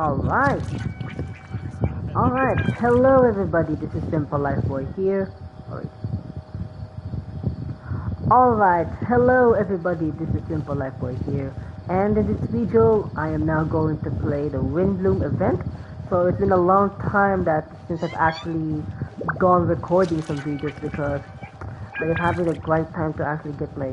Alright. Alright. Hello everybody, this is Simple Life Boy here. Alright, hello everybody, this is Simple Life Boy here. And in this video, I am now going to play the Windblume event. So it's been a long time since I've actually gone recording some videos because I'm having a great time to actually get my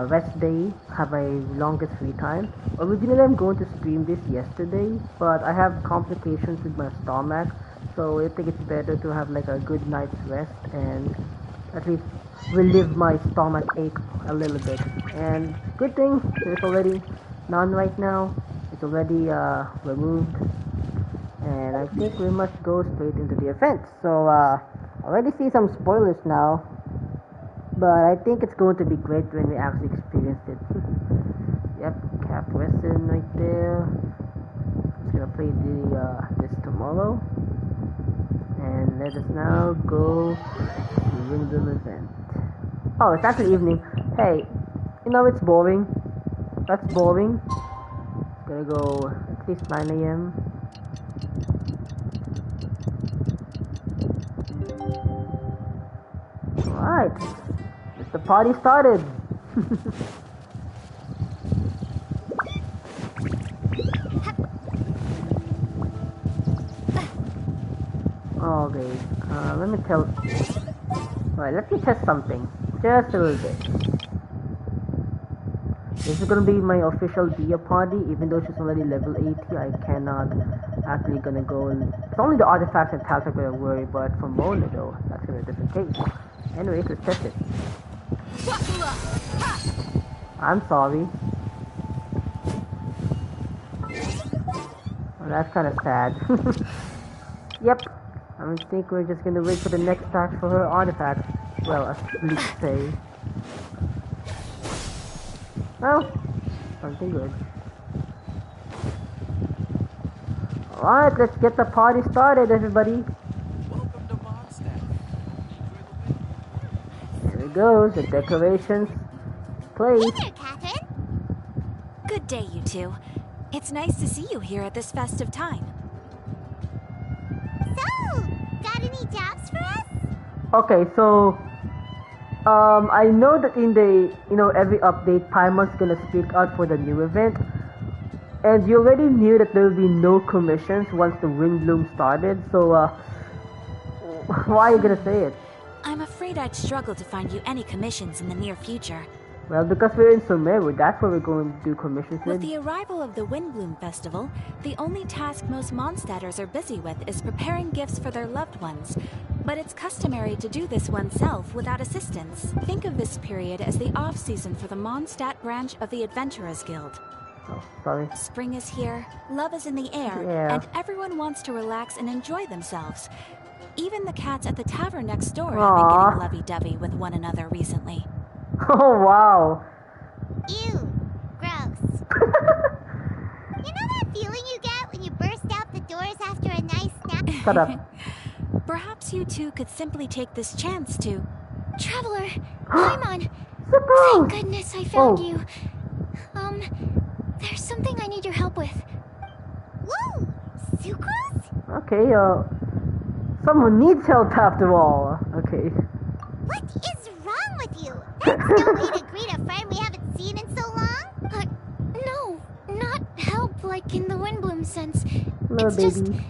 rest day, have my longest free time. Originally I'm going to stream this yesterday, but I have complications with my stomach, so I think it's better to have like a good night's rest and at least relieve my stomach ache a little bit. And good thing there's already none right now. It's already removed, and I think we must go straight into the event. So already see some spoilers now, but I think it's going to be great when we actually experience it. Yep, Cap Western right there. Just gonna play this tomorrow, and let us now go to the Windblume event. Oh, it's actually evening. Hey, you know it's boring. That's boring. Gonna go at least 9 AM. Alright, the party started. Okay, let me tell. Alright, let me test something. Just a little bit. This is gonna be my official Dia party, even though she's already level 80. I cannot actually gonna go and it's only the artifacts and tasks I'm gonna worry, but for Mona though, that's gonna be a different case. Anyway, let's test it. I'm sorry. Well, that's kinda sad. Yep. I think we're just gonna wait for the next task for her artifacts. Well, at least say. Oh, something good. Alright, let's get the party started, everybody. Welcome to Mondstadt. Here it goes, the decorations. Place. Hey there, Catherine. Good day, you two. It's nice to see you here at this festive time. So, got any jobs for us? Okay, so I know that in the every update Paimon's gonna speak out for the new event, and you already knew that there will be no commissions once the Windblume started, so why are you gonna say it? I'm afraid I'd struggle to find you any commissions in the near future. Well, because we're in Sumeru, that's where we're going to do commissions With in. the arrival of the Windblume Festival, the only task most Mondstadters are busy with is preparing gifts for their loved ones. But it's customary to do this oneself without assistance. Think of this period as the off-season for the Mondstadt branch of the Adventurers Guild. Oh, sorry. Spring is here, love is in the air, Yeah. and everyone wants to relax and enjoy themselves. Even the cats at the tavern next door have Aww. been getting lovey-dovey with one another recently. Oh, wow. Ew, gross. You know that feeling you get when you burst out the doors after a nice nap? Shut up. Perhaps you two could simply take this chance to... Traveler, Paimon! Surprise! Thank goodness I found Oh. you. There's something I need your help with. Woo! Sucrose? Okay, someone needs help after all. Okay. What is wrong with you? That's no way to greet a friend we haven't seen in so long. No, not help like in the Windblume sense. Hello, It's baby.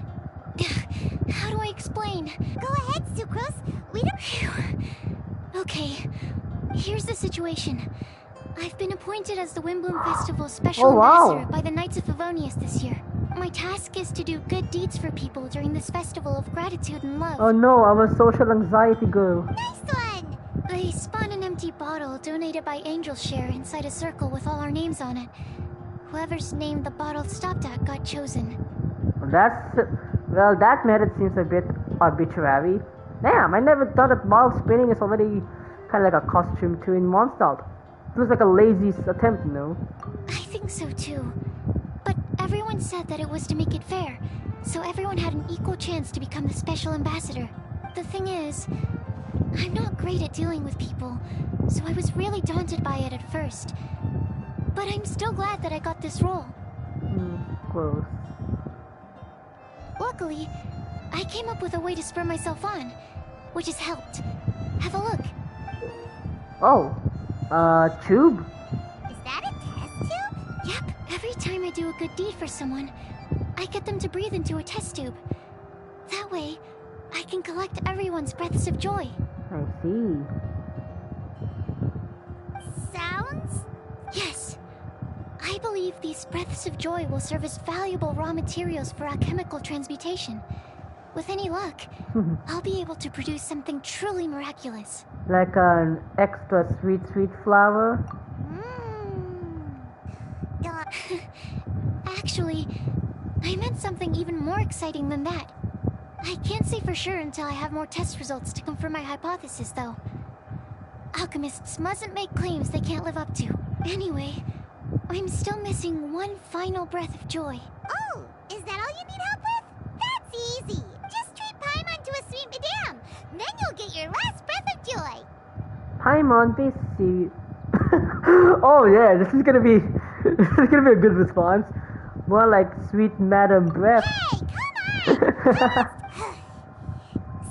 How do I explain? Go ahead, Sucrose. We don't... Phew. Okay, here's the situation. I've been appointed as the Windblume Festival's special Oh, wow. ambassador by the Knights of Favonius this year. My task is to do good deeds for people during this festival of gratitude and love. Oh no, I'm a social anxiety girl. Nice one. They spun an empty bottle donated by Angel's Share inside a circle with all our names on it. Whoever's name the bottle stopped at got chosen. Well, that method seems a bit arbitrary. Damn, I never thought that bottle spinning is already kind of like a costume too in Mondstadt. It was like a lazy attempt, you know? I think so too. But everyone said that it was to make it fair, so everyone had an equal chance to become the special ambassador. The thing is, I'm not great at dealing with people, so I was really daunted by it at first. But I'm still glad that I got this role. Close. Luckily, I came up with a way to spur myself on, which has helped. Have a look. Oh, tube? Is that a test tube? Yep. Every time I do a good deed for someone, I get them to breathe into a test tube. That way, I can collect everyone's breaths of joy. I see. Sounds? Yes. I believe these breaths of joy will serve as valuable raw materials for alchemical transmutation. With any luck, I'll be able to produce something truly miraculous. Like an extra sweet flower? Actually, I meant something even more exciting than that. I can't say for sure until I have more test results to confirm my hypothesis, though. Alchemists mustn't make claims they can't live up to. Anyway, I'm still missing one final breath of joy. Oh, is that all you need help with? That's easy. Just treat Paimon to a sweet madame. Then you'll get your last breath of joy. Paimon, busy. Oh yeah, this is gonna be a good response. More like sweet Madam Breath. Hey, come on!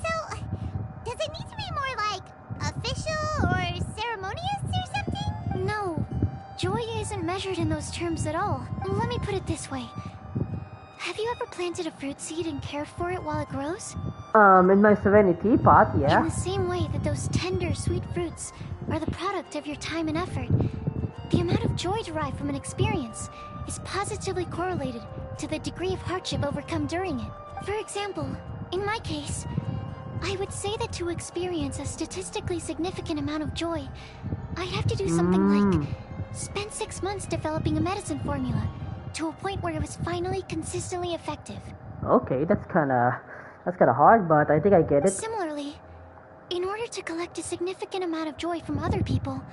So, does it need to be more like official or ceremonious or something? No, joy isn't measured in those terms at all. Let me put it this way. Have you ever planted a fruit seed and cared for it while it grows? In my Serenity pot, yeah. In the same way that those tender, sweet fruits are the product of your time and effort, the amount of joy derived from an experience is positively correlated to the degree of hardship overcome during it. For example, in my case, I would say that to experience a statistically significant amount of joy, I'd have to do something like spend 6 months developing a medicine formula to a point where it was finally consistently effective. Okay, that's kinda hard, but I think I get it. Similarly, in order to collect a significant amount of joy from other people,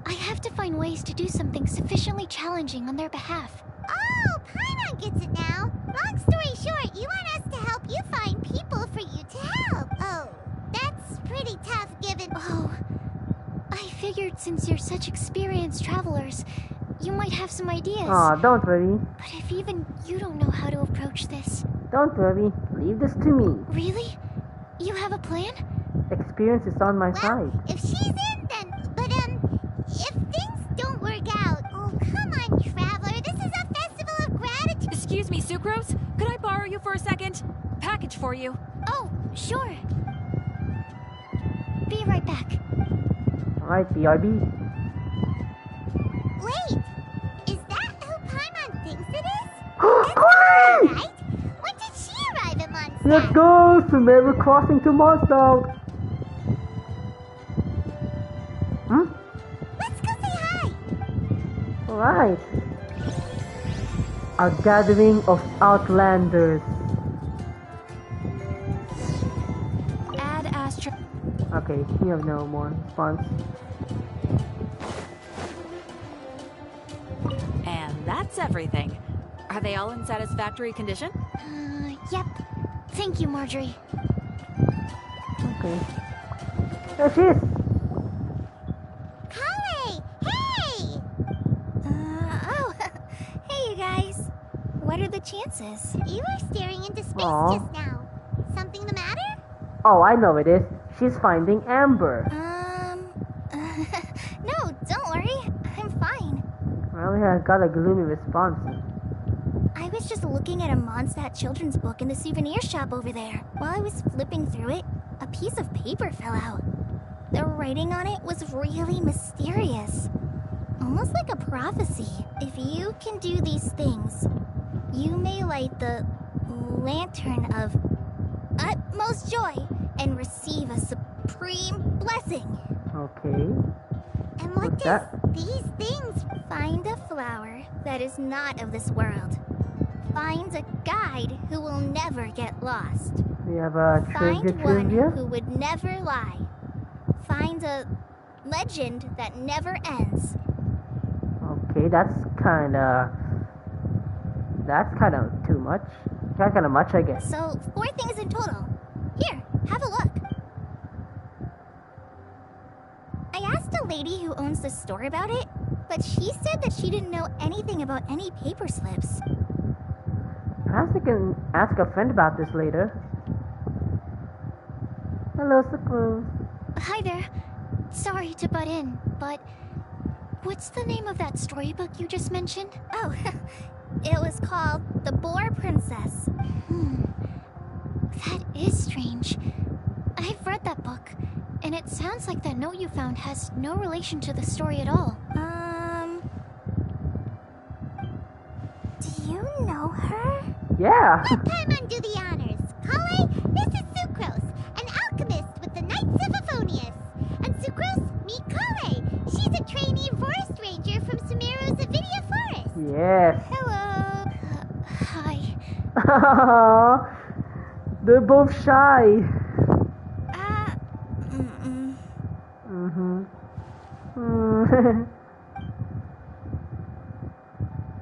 I have to find ways to do something sufficiently challenging on their behalf. Oh, Paimon gets it now. Long story short, you want us to help you find people for you to help. Oh, that's pretty tough given... Oh, I figured since you're such experienced travelers, you might have some ideas. Aw, don't worry. But if even you don't know how to approach this... Don't worry. Leave this to me. Really? You have a plan? Experience is on my side. If she's in, then... But, if things don't work out... Oh, come on, Traveler. This is a festival of gratitude. Excuse me, Sucrose? Could I borrow you for a second? Package for you. Oh, sure. Be right back. Alright, BRB. Wait! Is that who Paimon thinks it is? That's right? When did she arrive at Mondstadt? Let's go! Sumeru crossing to Mondstadt! Let's go say hi! Alright. A gathering of outlanders. Add Astro. Okay, you have no more response. And that's everything. Are they all in satisfactory condition? Yep. Thank you, Marjorie. Okay. There she is! Kale! Hey! Oh, hey you guys. What are the chances? You were staring into space just now. Something the matter? Oh, I know it is. She's finding Amber. No, don't worry. I'm fine. Well, I got a gloomy response. I was just looking at a Mondstadt children's book in the souvenir shop over there. While I was flipping through it, a piece of paper fell out. The writing on it was really mysterious. Almost like a prophecy. If you can do these things, you may light the lantern of utmost joy and receive a supreme blessing. Okay. And what What's does that? these things? Find a flower that is not of this world. Find a guide who will never get lost. We have a Find trivia one trivia. who would never lie. Find a legend that never ends. Okay, that's kinda too much. That's kinda much, I guess. So, 4 things in total. Here, have a look. I asked a lady who owns the store about it, but she said that she didn't know anything about any paper slips. Perhaps I can ask a friend about this later. Hello, Sucrose. Hi there. Sorry to butt in, but what's the name of that storybook you just mentioned? Oh, it was called The Boar Princess. That is strange. I've read that book, and it sounds like that note you found has no relation to the story at all. Do you know her? Yeah. Let Paimon do the honors. Kale, this is Sucrose, an alchemist with the Knights of Favonius. And Sucrose, meet Kale. She's a trainee forest ranger from Sumeru's Avidia Forest. Yes. Hello. Hi. They're both shy.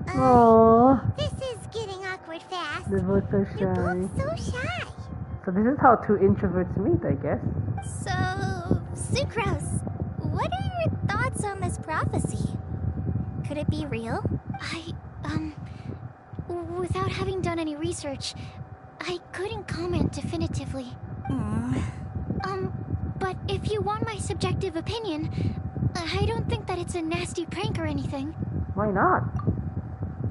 Aww. This is getting awkward fast. They're both so You're shy. both so shy. So this is how two introverts meet, I guess. So, Sucrose, what are your thoughts on this prophecy? Could it be real? Without having done any research, I couldn't comment definitively. But if you want my subjective opinion, I don't think that it's a nasty prank or anything. Why not?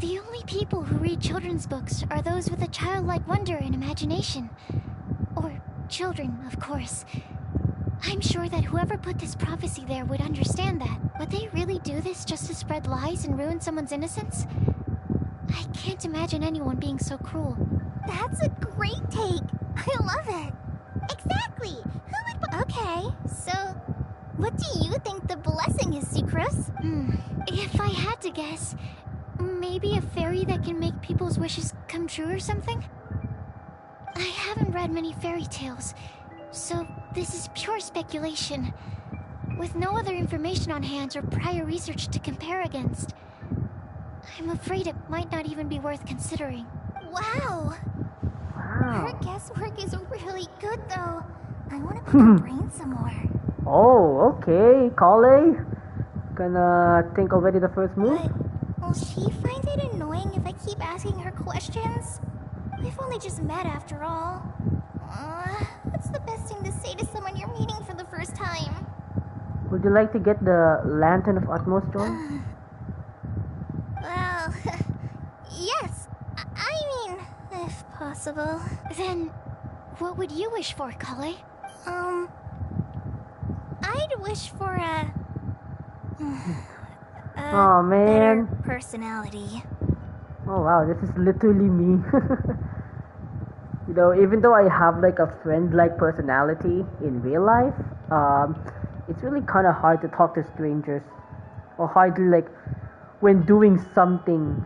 The only people who read children's books are those with a childlike wonder and imagination. Or children, of course. I'm sure that whoever put this prophecy there would understand that. Would they really do this just to spread lies and ruin someone's innocence? I can't imagine anyone being so cruel. That's a great take. I love it. Exactly. Who would... Okay, so what do you think the blessing is, Sucrose? If I had to guess, maybe a fairy that can make people's wishes come true or something? I haven't read many fairy tales, so this is pure speculation, with no other information on hand or prior research to compare against. I'm afraid it might not even be worth considering. Wow. Her Wow. guesswork is really good, though. I want to pick her brain some more. Oh, okay. Kale. Gonna think already the first move? But will she find it annoying if I keep asking her questions? We've only just met after all. What's the best thing to say to someone you're meeting for the first time? Would you like to get the Lantern of Utmost Joy? Well, yes. I mean, if possible. Then, what would you wish for, Kale? I'd wish for a Oh better man. personality. Oh wow, this is literally me. You know, even though I have like a friend-like personality in real life, it's really kind of hard to talk to strangers, or hard to like when doing something.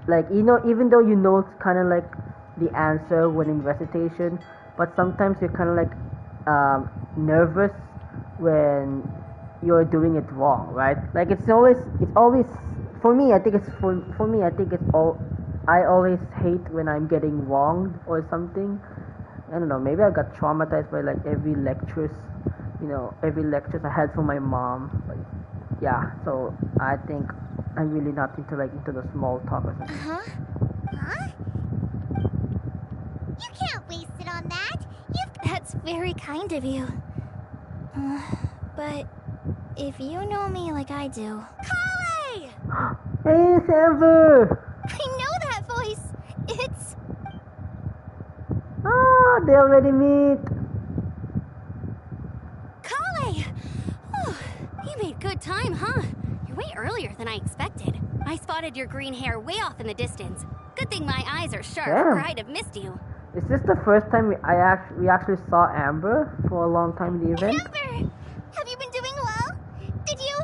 Like, you know, even though you know it's kind of like the answer when in recitation, but sometimes you're kind of like nervous when you're doing it wrong, right? Like it's always for me. I think it's for me. I think it's all. I always hate when I'm getting wronged or something. I don't know. Maybe I got traumatized by like every lectures I had from my mom. Like, yeah. So I think I'm really not into the small talk or something. Huh? You can't waste it on that. That's very kind of you. But if you know me like I do... Kale! Hey, it's Amber! I know that voice! It's... Ah, they already meet! Kale! Oh, you made good time, huh? You're way earlier than I expected. I spotted your green hair way off in the distance. Good thing my eyes are sharp, Damn. or I'd have missed you. Is this the first time we actually saw Amber for a long time in the event? Amber! Have you been doing well? Did you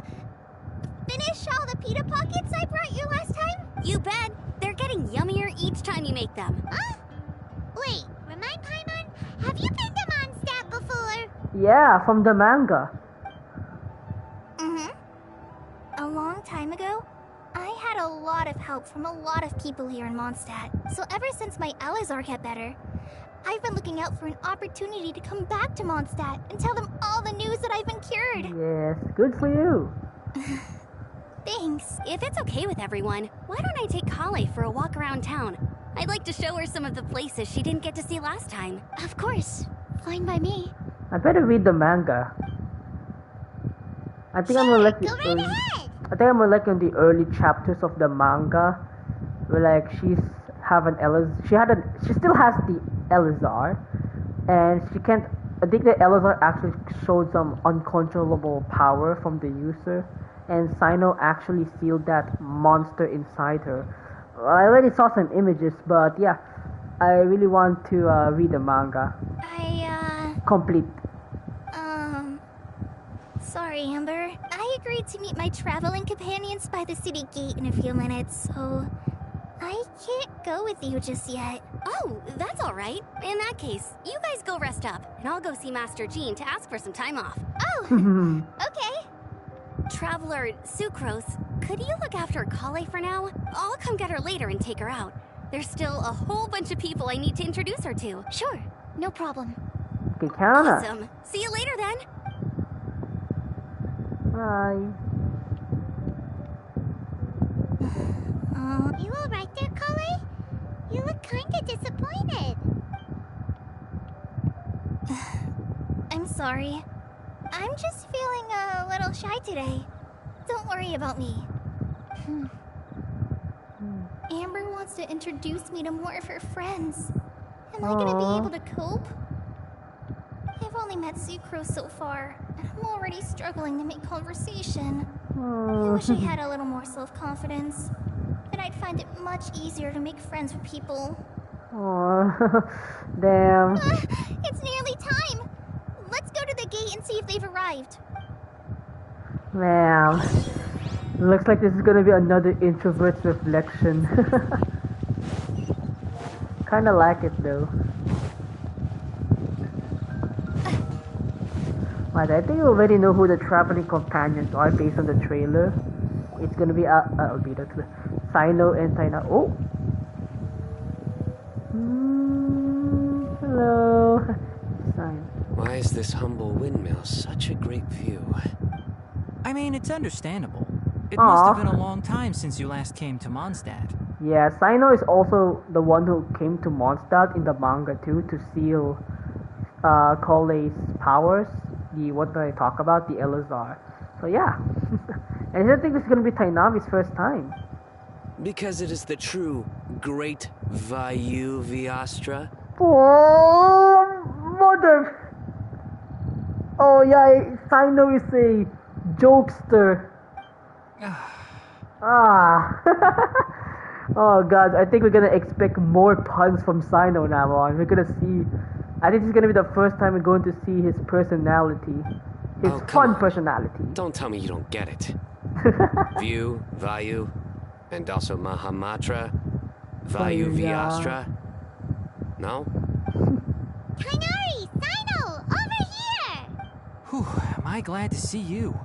finish all the pita pockets I brought you last time? You bet. They're getting yummier each time you make them. Huh? Wait, remind Paimon, have you been to Mondstadt before? Yeah, from the manga. A long time ago, I had a lot of help from a lot of people here in Mondstadt. So ever since my Elazar got better, I've been looking out for an opportunity to come back to Mondstadt and tell them all the news that I've been cured. Yes, good for you. Thanks. If it's okay with everyone, why don't I take Kale for a walk around town? I'd like to show her some of the places she didn't get to see last time. Of course. Fine by me. I better read the manga. I think I'm gonna like Go right ahead. I think I'm gonna like in the early chapters of the manga, where like she still has the Elazar, and she can't. I think the Elazar actually showed some uncontrollable power from the user, and Sino actually sealed that monster inside her. I already saw some images, but yeah, I really want to read the manga. Complete. Sorry, Amber. I agreed to meet my traveling companions by the city gate in a few minutes, so I can't go with you just yet. Oh, that's all right. In that case, you guys go rest up, and I'll go see Master Jean to ask for some time off. Oh, okay. Traveler Sucrose, could you look after Kale for now? I'll come get her later and take her out. There's still a whole bunch of people I need to introduce her to. Sure, no problem. Okay, count on us. Awesome. See you later then. Bye. You alright there, Kale? You look kinda disappointed. I'm sorry. I'm just feeling a little shy today. Don't worry about me. Amber wants to introduce me to more of her friends. Am I gonna be able to cope? I've only met Sucrose so far, and I'm already struggling to make conversation. I wish I had a little more self-confidence. Then I'd find it much easier to make friends with people. Aww. Damn. It's nearly time! Let's go to the gate and see if they've arrived. Man. Looks like this is gonna be another introvert's reflection. Kinda like it though. But I think you already know who the traveling companions are based on the trailer. It's gonna be Albedo, Sino and Sina. Oh! Hello! Sino. Why is this humble windmill such a great view? I mean, it's understandable. It must have been a long time since you last came to Mondstadt. Yeah, Sino is also the one who came to Mondstadt in the manga too to seal Kale's powers. What did I talk about? The Elazar. So yeah. And I think this is gonna be Tainami's first time. Because it is the true Great Vayu Viastra. Oh, mother! Oh yeah, Sino is a jokester. Oh god, I think we're gonna expect more puns from Sino now on. We're gonna see. I think this is gonna be the first time we're going to see his personality. His fun personality. Don't tell me you don't get it. View, Vayu, and also Mahamatra, Vayu Viastra. No? Kainari! Sino! Over here! Whew, am I glad to see you.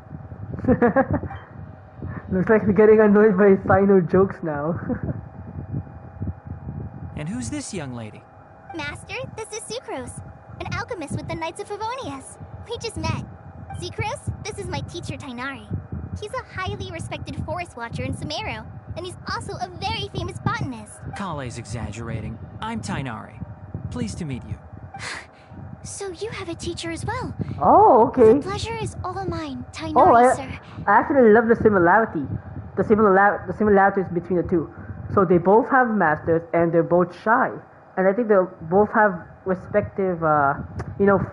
Looks like we're getting annoyed by Sino jokes now. And who's this young lady? Master, this is Sucrose, an alchemist with the Knights of Favonius. We just met. Sucrose, this is my teacher Tainari. He's a highly respected forest watcher in Sumeru, and he's also a very famous botanist. Kale's exaggerating. I'm Tainari. Pleased to meet you. So you have a teacher as well. Oh, okay. The pleasure is all mine, Tainari, sir. I actually love the similarity. The similarities between the two. So they both have masters and they're both shy. And I think they both have respective,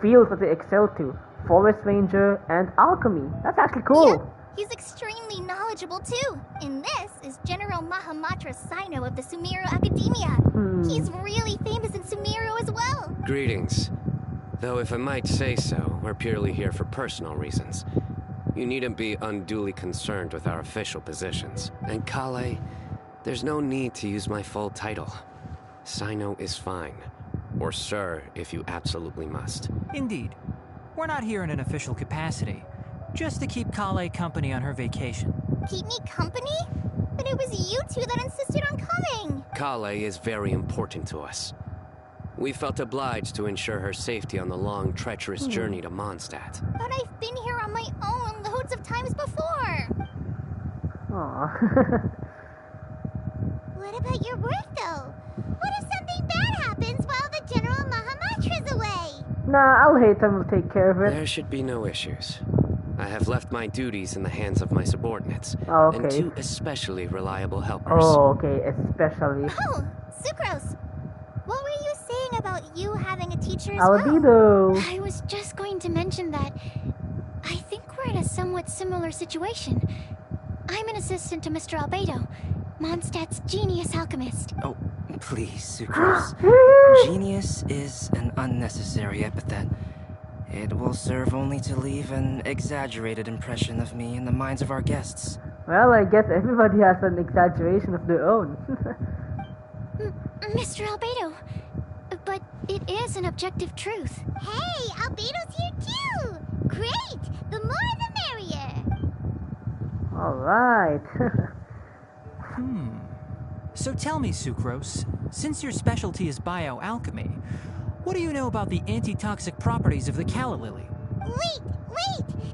fields that they excel to. Forest Ranger and Alchemy. That's actually cool. Yep, he's extremely knowledgeable too. And this is General Mahamatra Sino of the Sumeru Academia. He's really famous in Sumeru as well. Greetings. Though if I might say so, we're purely here for personal reasons. You needn't be unduly concerned with our official positions. And Kale, there's no need to use my full title. Sino is fine. Or sir, if you absolutely must. Indeed. We're not here in an official capacity. Just to keep Kale company on her vacation. Keep me company? But it was you two that insisted on coming. Kale is very important to us. We felt obliged to ensure her safety on the long, treacherous journey to Mondstadt. But I've been here on my own loads of times before. Aw. What about your work, though? What if something bad happens while the General Mahamatra's away? Nah, I'll hate him. We'll take care of it. There should be no issues. I have left my duties in the hands of my subordinates. Oh, And okay. 2 especially reliable helpers. Oh, okay. Especially. Oh, Sucrose. What were you saying about you having a teacher as well? Albedo. I was just going to mention that I think we're in a somewhat similar situation. I'm an assistant to Mr. Albedo, Mondstadt's genius alchemist. Oh, please, Sucrose. Genius is an unnecessary epithet. It will serve only to leave an exaggerated impression of me in the minds of our guests. Well, I guess everybody has an exaggeration of their own. Mr. Albedo, but it is an objective truth. Hey, Albedo's here too! Great! The more the merrier! Alright. So tell me, Sucrose, since your specialty is bioalchemy, what do you know about the antitoxic properties of the calla lily? Wait!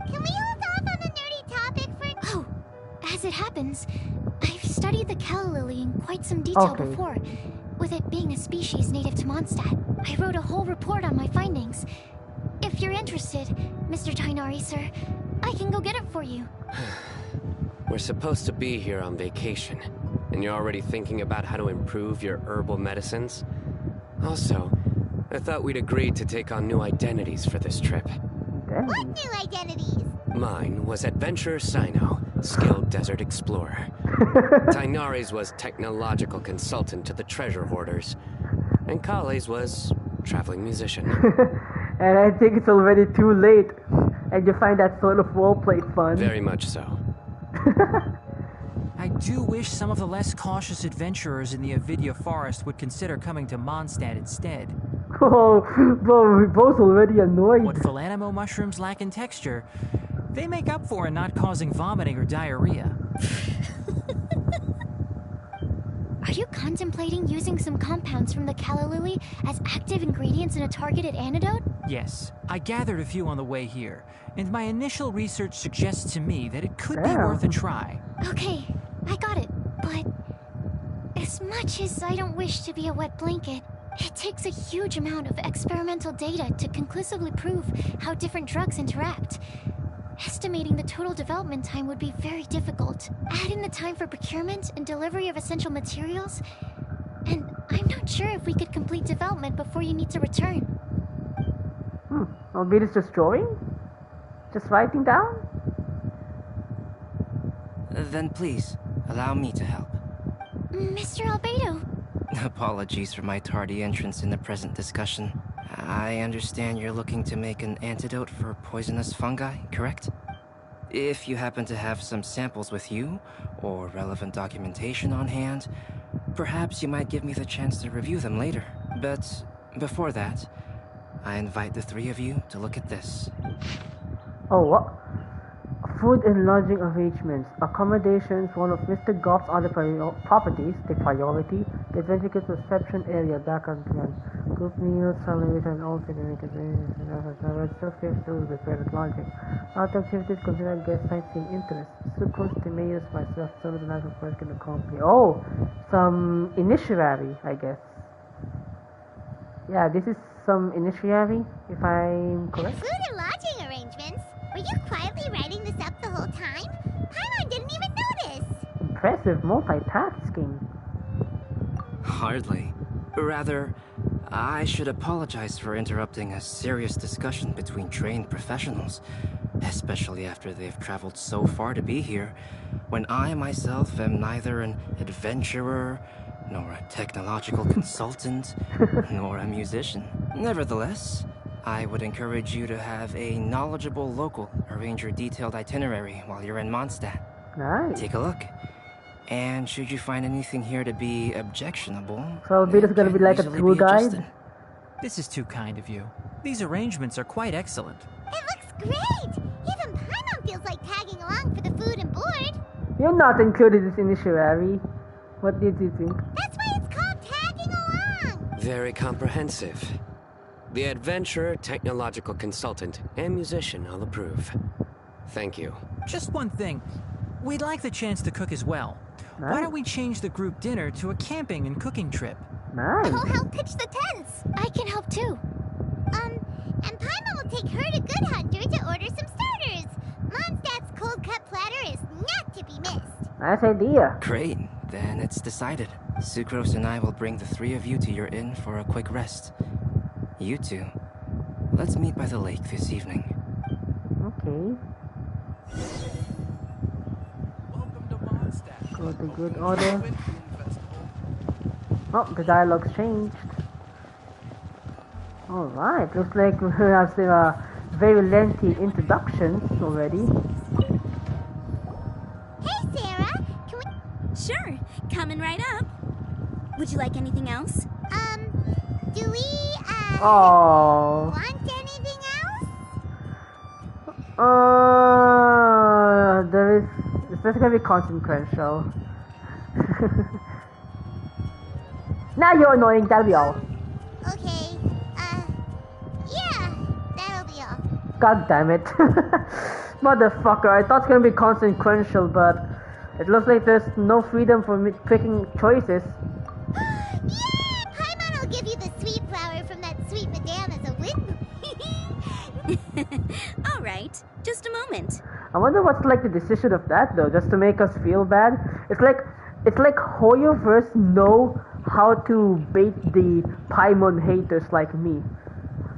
Can we hold off on the nerdy topic for... Oh, as it happens, I've studied the calla lily in quite some detail Okay. before, with it being a species native to Mondstadt. I wrote a whole report on my findings. If you're interested, Mr. Tainari, sir, I can go get it for you. We're supposed to be here on vacation, and you're already thinking about how to improve your herbal medicines? Also, I thought we'd agreed to take on new identities for this trip. What new identities? Mine was Adventurer Sino, skilled desert explorer. Tainari's was technological consultant to the treasure hoarders. And Kale's was traveling musician. And I think it's already too late. And you find that sort of roleplay fun. Very much so. I do wish some of the less cautious adventurers in the Avidia forest would consider coming to Mondstadt instead. Oh, bro, we're both already annoyed. What Philanimo mushrooms lack in texture, they make up for in not causing vomiting or diarrhea. Are you contemplating using some compounds from the calla lily as active ingredients in a targeted antidote? Yes, I gathered a few on the way here, and my initial research suggests to me that it could be Damn. worth a try. Okay, I got it, but as much as I don't wish to be a wet blanket, it takes a huge amount of experimental data to conclusively prove how different drugs interact. Estimating the total development time would be very difficult. Add in the time for procurement and delivery of essential materials, and I'm not sure if we could complete development before you need to return. Albedo's just drawing? Just writing down? Then please, allow me to help. Mr. Albedo, Apologies for my tardy entrance in the present discussion. I understand you're looking to make an antidote for poisonous fungi, correct? If you happen to have some samples with you, or relevant documentation on hand, perhaps you might give me the chance to review them later. But before that, I invite the 3 of you to look at this. Oh, what? Food and lodging arrangements. Accommodations, one of Mr. Goff's other properties, take priority. The adventure kids reception area, background plan. Group meals, salaries, and all significant self-care food with private lodging. Outdoor activities consider guest sightseeing interests. Sucrose, Timaeus, myself, some of the nice work in the company. Oh, some initiatory, I guess. Yeah, this is some initiatory, if I'm correct. Food and lodging arrangements? Were you quietly writing this up the whole time? Paimon didn't even notice! Impressive multitasking. Hardly. Rather, I should apologize for interrupting a serious discussion between trained professionals, especially after they've traveled so far to be here, when I myself am neither an adventurer, nor a technological consultant, nor a musician. Nevertheless, I would encourage you to have a knowledgeable local arrange your detailed itinerary while you're in Mondstadt. Nice. Take a look. And should you find anything here to be objectionable, So Albedo's gonna be like a easily tour be guide? adjusted. This is too kind of you. These arrangements are quite excellent. It looks great! Even Paimon feels like tagging along for the food and board. You're not included in this initiatory. What did you think? That's why it's called tagging along! Very comprehensive. The adventurer, technological consultant, and musician all approve. Thank you. Just one thing. We'd like the chance to cook as well. Nice. Why don't we change the group dinner to a camping and cooking trip? Nice. I'll help pitch the tents. I can help too. And Paimon will take her to Good Hunter to order some starters. Mondstadt's cold cut platter is not to be missed. Nice idea. Great. Then it's decided. Sucrose and I will bring the three of you to your inn for a quick rest. You two, let's meet by the lake this evening. Okay. Welcome to Mondstadt. Go to good order. Oh, the dialogue's changed. Alright, looks like we have some very lengthy introductions already. Hey, Sarah, can we... Sure, coming right up. Would you like anything else? Do we, Oh. want anything else? There is. It's just gonna be consequential. Now you're annoying, that'll be all. Okay, yeah, that'll be all. God damn it. Motherfucker, I thought it's gonna be consequential, but it looks like there's no freedom for me picking choices. Yay! Paimon will give you the sweet flower from that sweet madame as a win. All right, just a moment. I wonder what's like the decision of that though, just to make us feel bad. It's like Hoyoverse know how to bait the Paimon haters like me.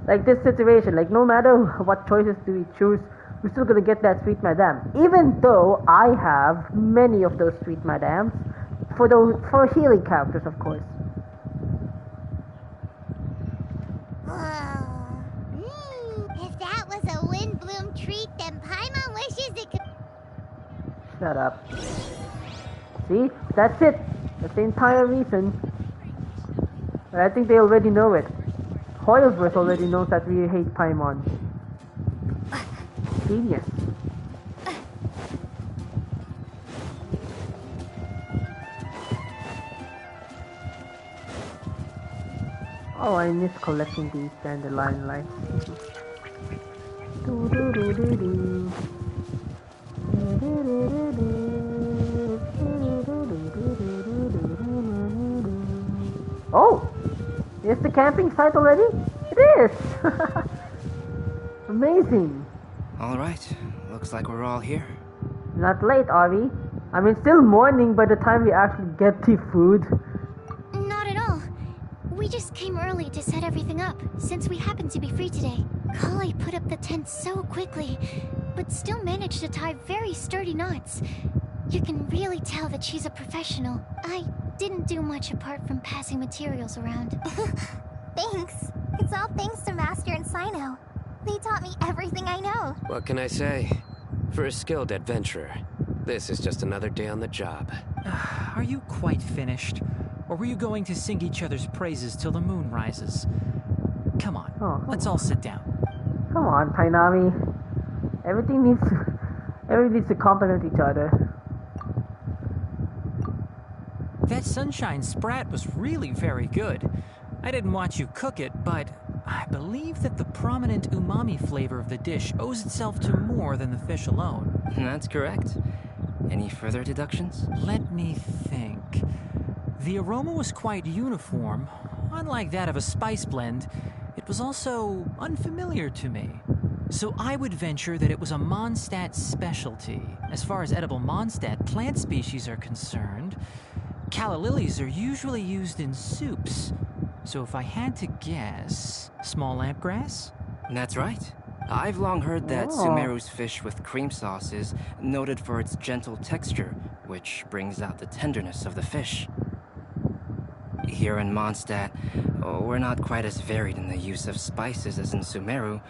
Like this situation, like no matter what choices do we choose, we're still gonna get that sweet madame. Even though I have many of those sweet madames, for healing characters of course. If that was a Windblume treat, then Paimon wishes it could... Shut up. See? That's it. That's the entire reason. But I think they already know it. Hoyoverse already knows that we hate Paimon. Genius. Oh, I miss collecting these dandelion lights. Oh! Is the camping site already? It is! Amazing! Alright, looks like we're all here. Not late, are we? I mean, still morning by the time we actually get the food. Not at all. We just came early to set everything up, since we happen to be free today. Kale put up the tent so quickly, but still managed to tie very sturdy knots. You can really tell that she's a professional. I didn't do much apart from passing materials around. Thanks. It's all thanks to Master and Sino. They taught me everything I know. What can I say? For a skilled adventurer, this is just another day on the job. Are you quite finished? Or were you going to sing each other's praises till the moon rises? Come on, let's all sit down. Come on, Tainami. Everything needs to complement each other. That sunshine sprat was really very good. I didn't watch you cook it, but I believe that the prominent umami flavor of the dish owes itself to more than the fish alone. That's correct. Any further deductions? Let me think. The aroma was quite uniform. Unlike that of a spice blend, it was also unfamiliar to me. So I would venture that it was a Mondstadt specialty. As far as edible Mondstadt plant species are concerned, calla lilies are usually used in soups. So if I had to guess, small lampgrass? That's right. I've long heard that Sumeru's fish with cream sauce is noted for its gentle texture, which brings out the tenderness of the fish. Here in Mondstadt, we're not quite as varied in the use of spices as in Sumeru,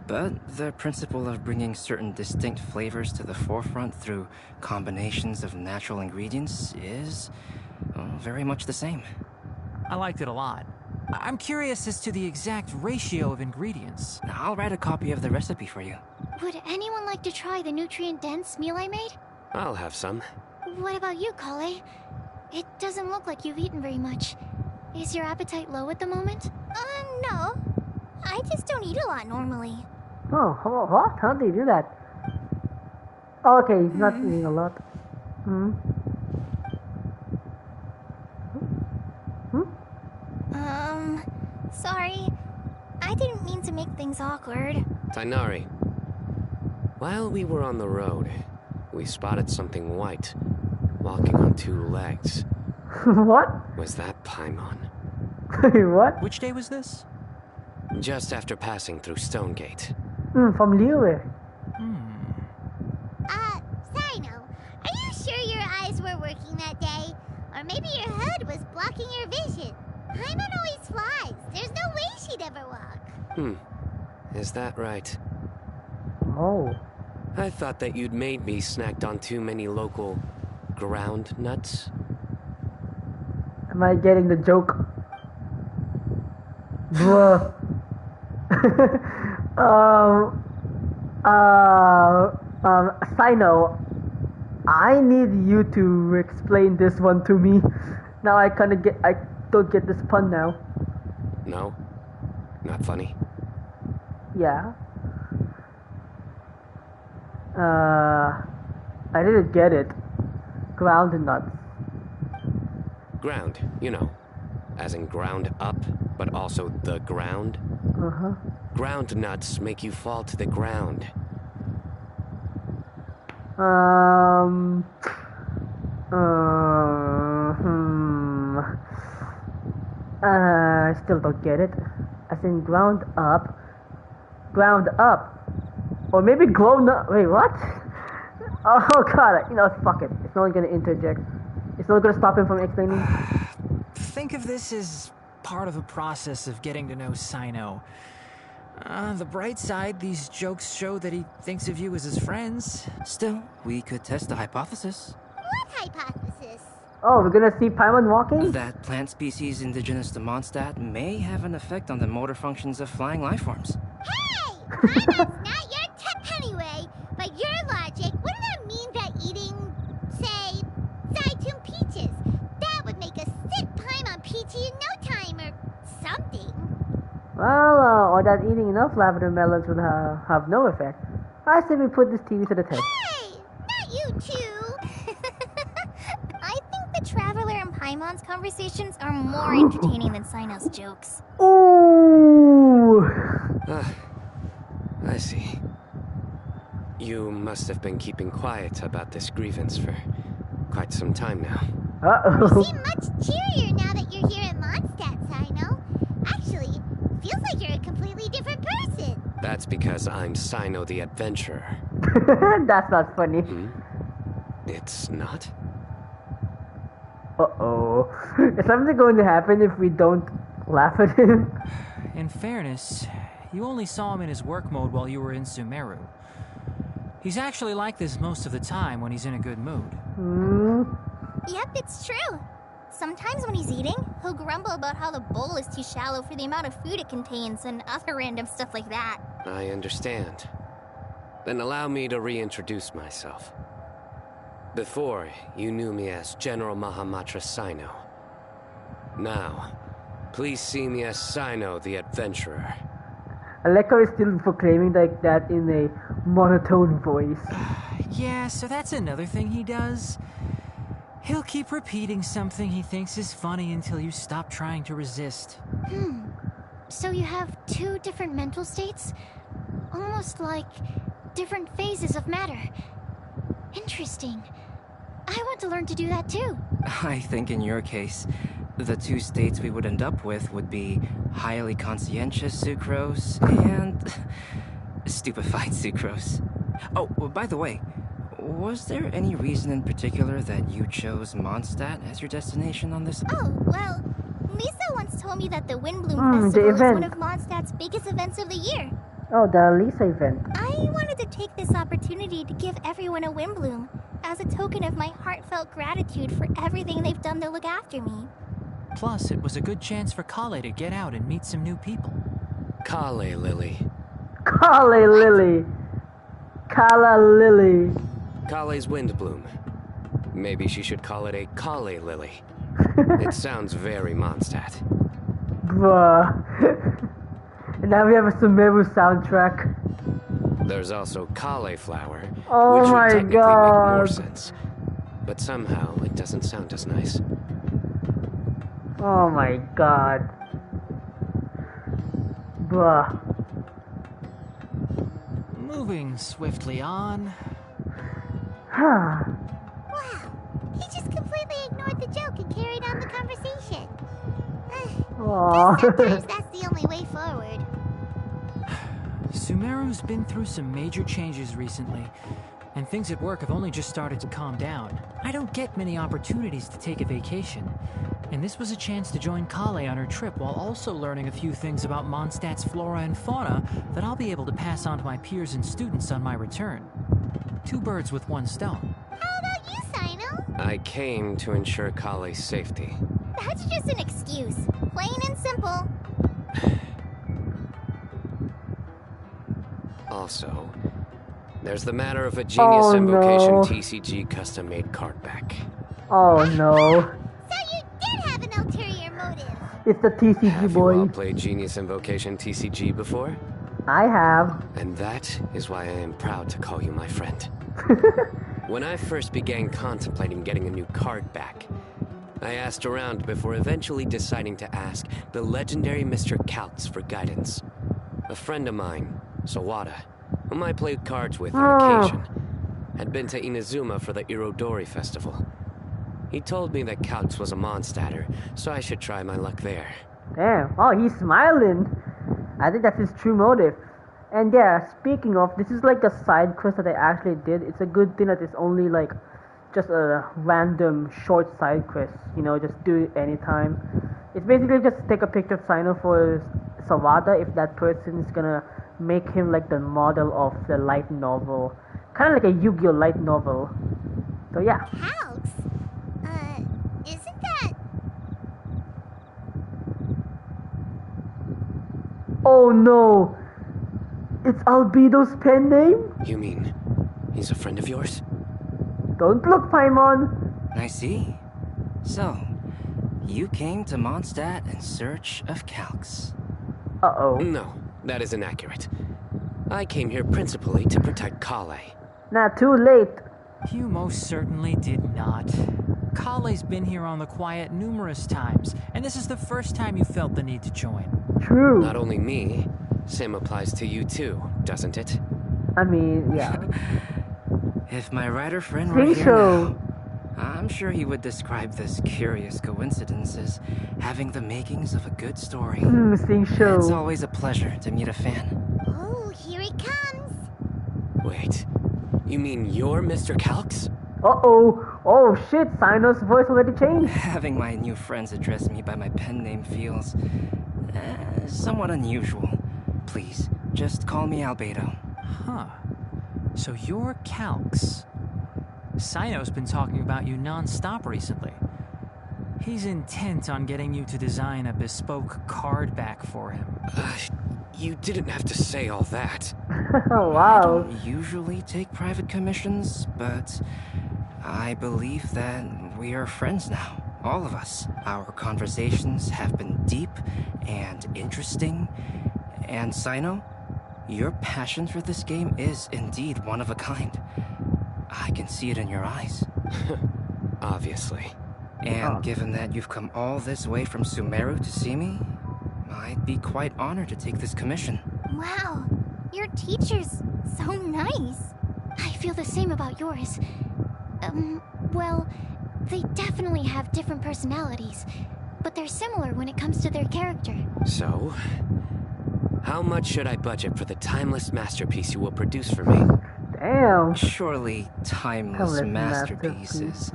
but the principle of bringing certain distinct flavors to the forefront through combinations of natural ingredients is very much the same. I liked it a lot. I'm curious as to the exact ratio of ingredients. I'll write a copy of the recipe for you. Would anyone like to try the nutrient-dense meal I made? I'll have some. What about you, Kale? It doesn't look like you've eaten very much. Is your appetite low at the moment? No. I just don't eat a lot normally. Oh, what? How do you do that? Oh, okay, he's not eating a lot. Hmm? Hmm? Sorry. I didn't mean to make things awkward. Tainari, while we were on the road, we spotted something white, walking on two legs. What? Was that Paimon? What? Which day was this? Just after passing through Stonegate. From Liu. Sino, are you sure your eyes were working that day? Or maybe your hood was blocking your vision? Paimon always flies. There's no way she'd ever walk. Is that right? Oh. I thought that you'd made me snacked on too many local ground nuts. Am I getting the joke? Bruh. Sino, I need you to explain this one to me. Now I don't get this pun now. No? Not funny? Yeah. I didn't get it. Ground nuts. Ground, you know. As in ground up, but also the ground. Uh-huh. Ground nuts make you fall to the ground. I still don't get it. As in ground up. Or maybe grown up. Wait, what? Oh god, fuck it. It's not gonna interject. It's not gonna stop him from explaining. Think of this as part of the process of getting to know Sino. The bright side, these jokes show that he thinks of you as his friends. Still, we could test the hypothesis. What hypothesis? Oh, we're gonna see Paimon walking? That plant species indigenous to Mondstadt may have an effect on the motor functions of flying lifeforms. Hey! Paimon's not your tip anyway. By your logic, wouldn't that mean that eating, say, Zaitun peaches, that would make a sick Paimon peachy in no time or something? Well, or that eating enough lavender melons would have no effect. I say we put this TV to the test. Hey! Not you two! I think the Traveler and Paimon's conversations are more entertaining than Sino's jokes. Ooh! I see. You must have been keeping quiet about this grievance for quite some time now. Uh-oh. You seem much cheerier now that you're here at Mondstadt, Sino. Actually, feels like you're a completely different person. That's because I'm Sino the Adventurer. That's not funny. It's not? Uh-oh. Is something going to happen if we don't laugh at him? In fairness, you only saw him in his work mode while you were in Sumeru. He's actually like this most of the time when he's in a good mood. Yep, it's true. Sometimes when he's eating, he'll grumble about how the bowl is too shallow for the amount of food it contains and other random stuff like that. I understand. Then allow me to reintroduce myself. Before, you knew me as General Mahamatra Sino. Now, please see me as Sino the Adventurer. I like how he's still proclaiming like that in a monotone voice. Yeah, so that's another thing he does. He'll keep repeating something he thinks is funny until you stop trying to resist. So you have two different mental states? Almost like different phases of matter. Interesting. I want to learn to do that too. I think in your case, the two states we would end up with would be highly conscientious sucrose and stupefied sucrose. Oh, by the way, was there any reason in particular that you chose Mondstadt as your destination on this? Oh, well, Lisa once told me that the Windblume Festival is one of Mondstadt's biggest events of the year. Oh, the Lisa event. I wanted to take this opportunity to give everyone a Windblume as a token of my heartfelt gratitude for everything they've done to look after me. Plus, it was a good chance for Kale to get out and meet some new people. Kale Lily. Kale Lily. Kala Lily. Kale's Windblume. Maybe she should call it a Kale Lily. It sounds very Mondstadt. Bruh. And now we have a Sumeru soundtrack. There's also cauliflower, Oh which would my technically make more God. sense. but somehow it doesn't sound as nice. Oh my god. Bruh. Moving swiftly on. Huh. Wow, he just completely ignored the joke and carried on the conversation. Aw. Sometimes that's the only way forward. Sumeru's been through some major changes recently, and things at work have only just started to calm down. I don't get many opportunities to take a vacation, and this was a chance to join Kale on her trip while also learning a few things about Mondstadt's flora and fauna that I'll be able to pass on to my peers and students on my return. 2 birds with 1 stone. How about you, Sino? I came to ensure Kale's safety. That's just an excuse. Plain and simple. Also, there's the matter of a Genius Oh, Invocation no. TCG custom-made card back. Oh no. So you did have an ulterior motive. It's the TCG Have you all boy. played Genius Invocation TCG before? I have. And that is why I am proud to call you my friend. When I first began contemplating getting a new card back, I asked around before eventually deciding to ask the legendary Mr. Kautz for guidance. A friend of mine, Sawada, whom I played cards with on occasion, had been to Inazuma for the Irodori festival. He told me that Kautz was a Mondstadter, so I should try my luck there. Damn. Oh, he's smiling. I think that's his true motive. And yeah, speaking of, this is like a side quest that I actually did. It's a good thing that it's only like just a random short side quest. You know, just do it anytime. It's basically just take a picture of Sino for Sawada if that person is gonna make him like the model of the light novel. Kind of like a Yu-Gi-Oh! Light novel. So yeah. House? Isn't that... Oh no! It's Albedo's pen name? You mean, he's a friend of yours? Don't look, Paimon! I see. So, you came to Mondstadt in search of Calx. Uh-oh. No, that is inaccurate. I came here principally to protect Kale. Nah, too late. You most certainly did not. Kale's been here on the quiet numerous times, and this is the first time you felt the need to join. True. Not only me, same applies to you too, doesn't it? I mean, yeah. If my writer friend were Think here so. now, I'm sure he would describe this curious coincidence as having the makings of a good story. Sing show. It's always a pleasure to meet a fan. Oh, here he comes. Wait, you mean you're Mr. Calx? Uh-oh. Oh shit, Sino's voice already changed. Having my new friends address me by my pen name feels somewhat unusual. Please, just call me Albedo. Huh. So you're Calx. Sino's been talking about you non-stop recently. He's intent on getting you to design a bespoke card back for him. You didn't have to say all that. I Wow. don't usually take private commissions, but I believe that we are friends now. All of us. Our conversations have been deep and interesting. And Sino, your passion for this game is indeed one of a kind. I can see it in your eyes. Obviously. And given that you've come all this way from Sumeru to see me, I'd be quite honored to take this commission. Wow, your teacher's so nice. I feel the same about yours. Well, they definitely have different personalities, but they're similar when it comes to their character. So, how much should I budget for the timeless masterpiece you will produce for me? Damn. Surely timeless Timeless masterpiece masterpiece.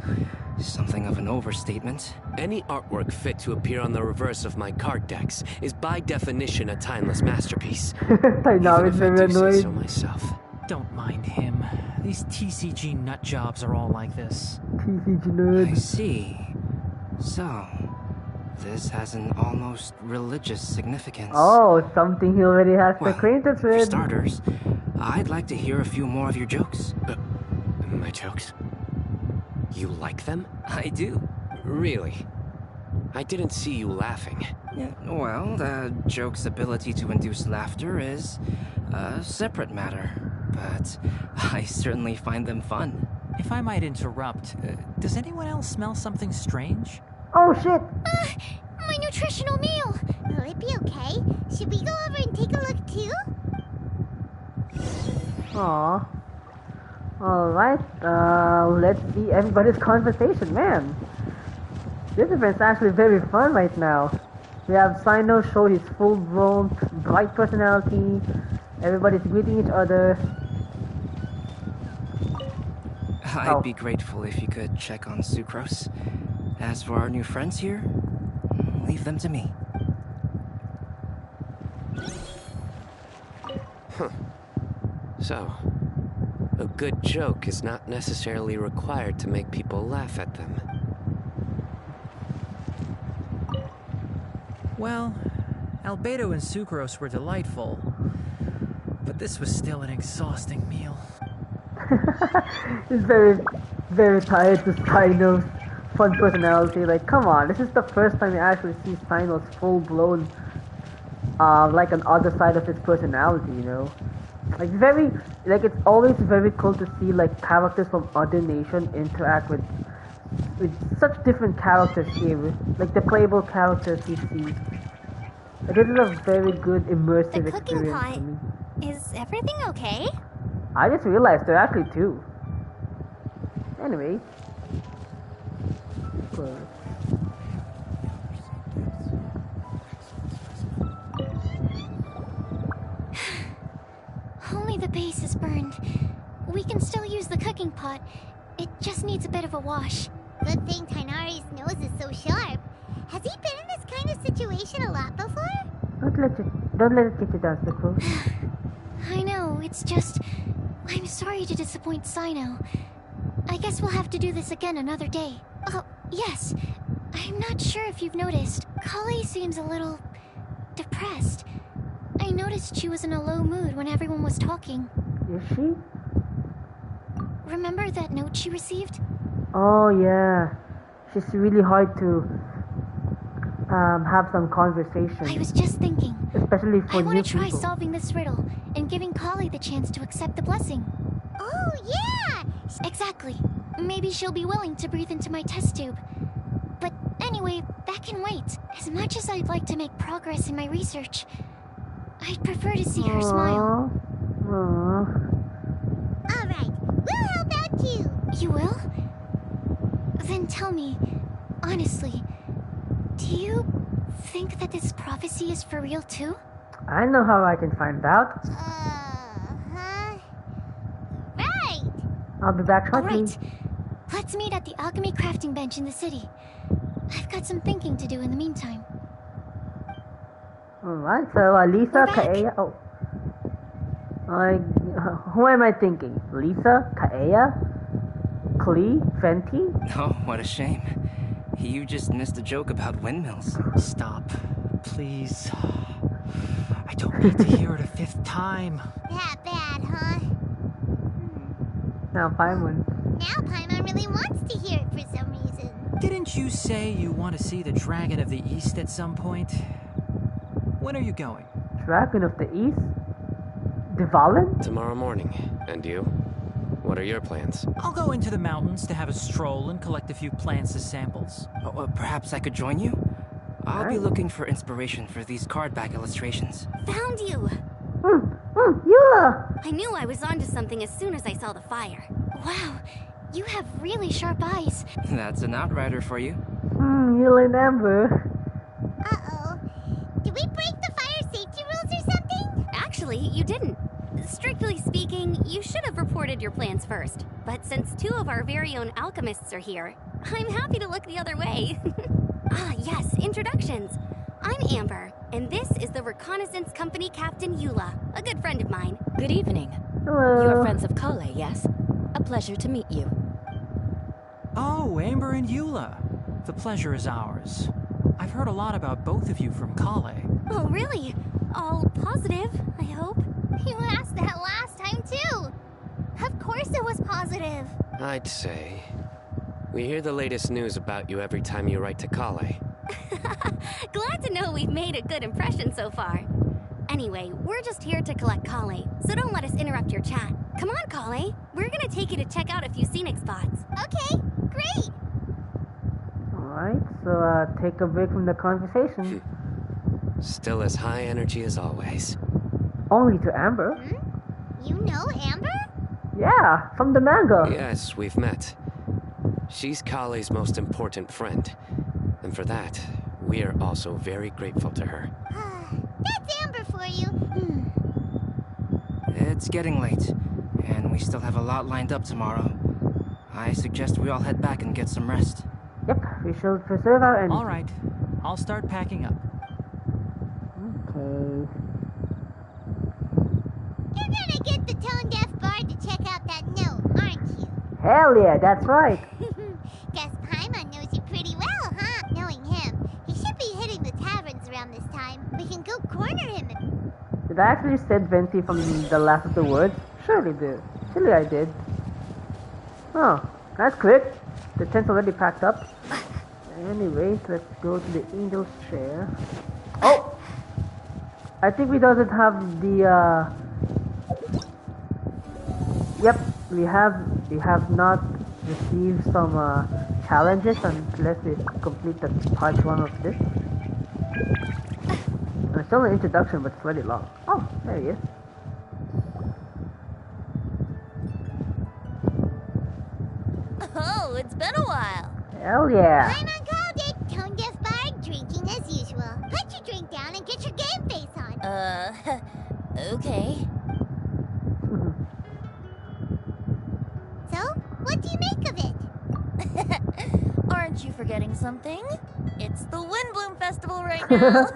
is something of an overstatement. Any artwork fit to appear on the reverse of my card decks is by definition a timeless masterpiece. I know, Even it's if I very do say annoying. so myself. Don't mind him. These TCG nut jobs are all like this. TCG I nerd. see. So, this has an almost religious significance. Oh, something he already has Well, acquaintance for with. starters, I'd like to hear a few more of your jokes. My jokes? You like them? I do. Really? I didn't see you laughing. Yeah, well, the joke's ability to induce laughter is a separate matter, but I certainly find them fun. If I might interrupt, does anyone else smell something strange? Oh shit! My nutritional meal! Will it be okay? Should we go over and take a look too? Aw. Alright, let's see everybody's conversation, man. This event's actually very fun right now. We have Sino show his full-blown, bright personality. Everybody's greeting each other. I'd be grateful if you could check on Sucrose. As for our new friends here, leave them to me. So, a good joke is not necessarily required to make people laugh at them. Well, Albedo and Sucrose were delightful, but this was still an exhausting meal. He's very, very tired to Sino's fun personality. Like, come on, this is the first time you actually see Sino's full-blown, like an other side of his personality, you know? Like, it's always very cool to see, like, characters from other nations interact with such different characters here. Like, the playable characters you see. Like, this is a very good immersive The cooking experience pot. for me. Is everything okay? I just realized there are actually two. Anyway. Cool. Only the base is burned. We can still use the cooking pot. It just needs a bit of a wash. Good thing Tainari's nose is so sharp. Has he been in this kind of situation a lot before? Don't let it get you down, Sucrose. I know, it's just... I'm sorry to disappoint Sino. I guess we'll have to do this again another day. Oh, yes. I'm not sure if you've noticed. Kale seems a little... depressed. I noticed she was in a low mood when everyone was talking. Is she? Remember that note she received? Oh yeah. She's really hard to have some conversation. I was just thinking. Especially for I new want to try people. solving this riddle and giving Kale the chance to accept the blessing. Oh, yeah! Exactly. Maybe she'll be willing to breathe into my test tube. But anyway, that can wait. As much as I'd like to make progress in my research, I'd prefer to see her smile. Aww. Alright, we'll help out too. You will? Then tell me, honestly, do you think that this prophecy is for real too? I know how I can find out. Huh? Right! I'll be back shortly. Alright, let's meet at the alchemy crafting bench in the city. I've got some thinking to do in the meantime. Alright, so Lisa, We're back. Kaeya. Oh. Who am I thinking? Lisa, Kaeya, Klee, Fenty? Oh, what a shame. You just missed a joke about windmills. Stop, please. I don't need to hear it a fifth time. That bad, huh? Now Paimon. Now Paimon really wants to hear it for some reason. Didn't you say you want to see the Dragon of the East at some point? When are you going? Dragon of the East? Dvalin? Tomorrow morning. And you? What are your plans? I'll go into the mountains to have a stroll and collect a few plants as samples. Oh, perhaps I could join you? I'll be Alright. looking for inspiration for these card back illustrations. Found you! Eula! I knew I was onto something as soon as I saw the fire. Wow, you have really sharp eyes. That's an outrider for you. Eula and Amber. Uh-oh. Did we break the fire safety rules or something? Actually, you didn't. Strictly speaking, you should have reported your plans first. But since two of our very own alchemists are here, I'm happy to look the other way. Ah, yes, introductions. I'm Amber, and this is the Reconnaissance Company Captain Eula, a good friend of mine. Good evening. Hello. You are friends of Kale, yes? A pleasure to meet you. Oh, Amber and Eula. The pleasure is ours. I've heard a lot about both of you from Kale. Oh, really? All positive, I hope. You asked that last time too. Of course it was positive. I'd say... We hear the latest news about you every time you write to Kale. Glad to know we've made a good impression so far. Anyway, we're just here to collect Kale, so don't let us interrupt your chat. Come on, Kale. We're gonna take you to check out a few scenic spots. Okay, great. Alright, so take a break from the conversation. Still as high energy as always. Only to Amber. You know Amber? Yeah, from the manga. Yes, we've met. She's Kale's most important friend. And for that, we are also very grateful to her. That's Amber for you. It's getting late, and we still have a lot lined up tomorrow. I suggest we all head back and get some rest. Yep, we should preserve our energy. All right, I'll start packing up. Okay. You're gonna get the tone-deaf bard to check out that note, aren't you? Hell yeah, that's right. Guess Paimon knows you pretty well, huh? Knowing him, he should be hitting the taverns around this time. We can go corner him. Did I actually said Venti from the last of the words? Surely did. Surely I did. Oh, that's quick. The tent's already packed up. Anyways, let's go to the angel's chair. Oh! I think we doesn't have the Yep, we have not received some challenges unless we complete the part 1 of this. It's still an introduction, but it's really long. Oh, there he is. Oh, it's been a while. Hell yeah. Paimon called it. Tone-deaf bard drinking as usual. Put your drink down and get your game face on. Okay. So, what do you make of it? Aren't you forgetting something? It's the Windblume Festival right now.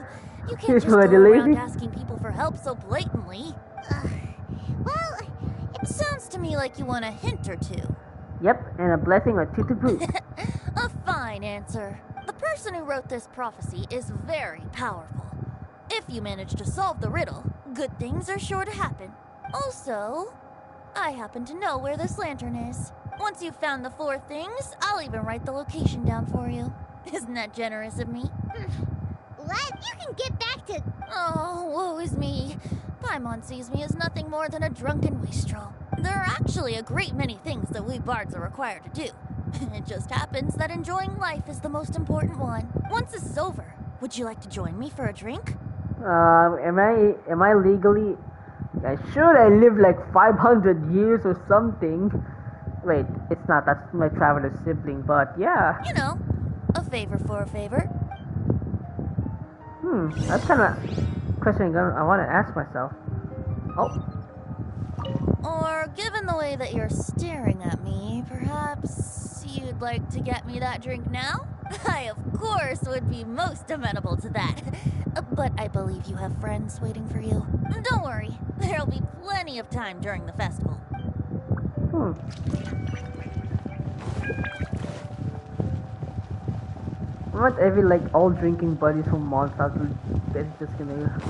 You can't just go Bloody around lazy. asking people for help so blatantly. Well, It sounds to me like you want a hint or two. Yep, and a blessing or two to boot. A fine answer. The person who wrote this prophecy is very powerful. If you manage to solve the riddle, good things are sure to happen. Also, I happen to know where this lantern is. Once you've found the 4 things, I'll even write the location down for you. Isn't that generous of me? what? You can get back to... Oh, woe is me. Paimon sees me as nothing more than a drunken wastrel. There are actually a great many things that we bards are required to do. It just happens that enjoying life is the most important one. Once this is over, would you like to join me for a drink? Am I legally... should I live like 500 years or something? Wait, it's not. That's my traveler's sibling, but yeah. You know, a favor for a favor. That's kind of question I want to ask myself. Oh, Or, given the way that you're staring at me, perhaps you'd like to get me that drink now? I, of course, would be most amenable to that. But I believe you have friends waiting for you. Don't worry, there'll be plenty of time during the festival. I want every all drinking buddies from Monsters that's just gonna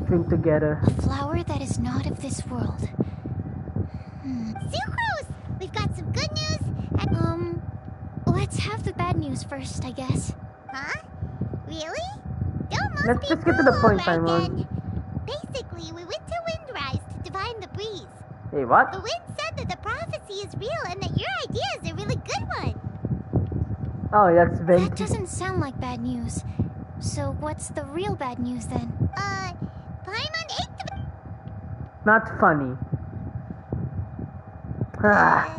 drink together. A flower that is not of this world. Sucrose! We've got some good news and... Let's have the bad news first, I guess. Huh? Really? Don't most Let's just people get to the point, alright Simon. then. Basically, we went to Windrise to divine the breeze. Hey, what? The wind said that the prophecy is real and that your idea is a really good one. Oh, that's That Venti. doesn't sound like bad news. So what's the real bad news then? Paimon ate the... Not funny. Ah,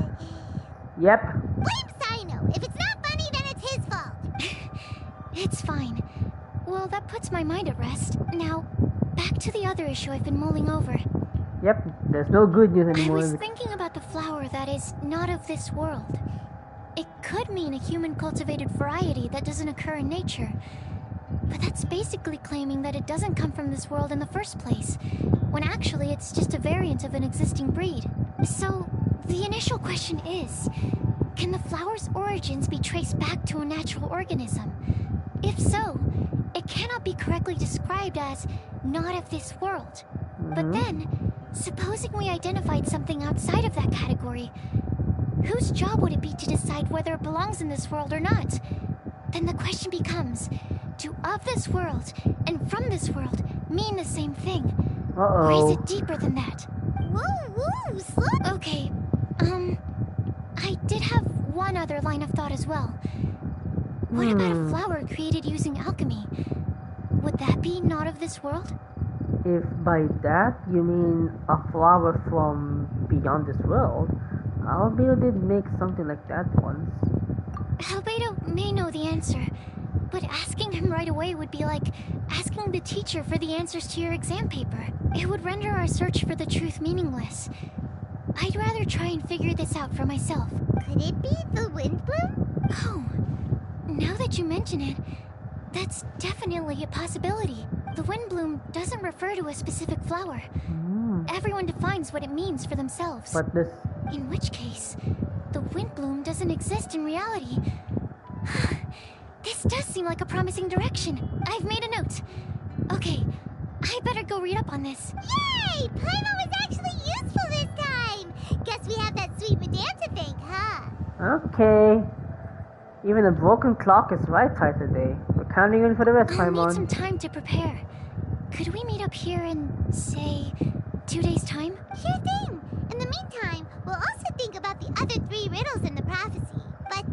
yep. Blame Sino. If it's not funny, then it's his fault. It's fine. Well, that puts my mind at rest. Now, back to the other issue I've been mulling over. Yep, there's no good news I anymore. was thinking about the flower that is not of this world. It could mean a human-cultivated variety that doesn't occur in nature. But that's basically claiming that it doesn't come from this world in the first place, when actually it's just a variant of an existing breed. So, the initial question is, can the flower's origins be traced back to a natural organism? If so, it cannot be correctly described as not of this world. But then, supposing we identified something outside of that category, whose job would it be to decide whether it belongs in this world or not? Then the question becomes, do of this world and from this world mean the same thing? Uh-oh. Or is it deeper than that? Woo, slow. Okay, I did have one other line of thought as well. What about a flower created using alchemy? Would that be not of this world? If by that you mean a flower from beyond this world, Albedo did make something like that once. Albedo may know the answer, but asking him right away would be like asking the teacher for the answers to your exam paper. It would render our search for the truth meaningless. I'd rather try and figure this out for myself. Could it be the Windblume? Oh, now that you mention it, that's definitely a possibility. The Windblume doesn't refer to a specific flower. Everyone defines what it means for themselves. But this... In which case, the Windblume doesn't exist in reality. This does seem like a promising direction. I've made a note. Okay, I better go read up on this. Yay! Paimon was actually useful this time! Guess we have that sweet madame to thank, huh? Okay. Even a broken clock is right side today. We're counting in for the rest, I'll need Paimon. some time to prepare. Could we meet up here in, say, 2 days' time? Sure thing! In the meantime, we'll also think about the other 3 riddles in the prophecy. But,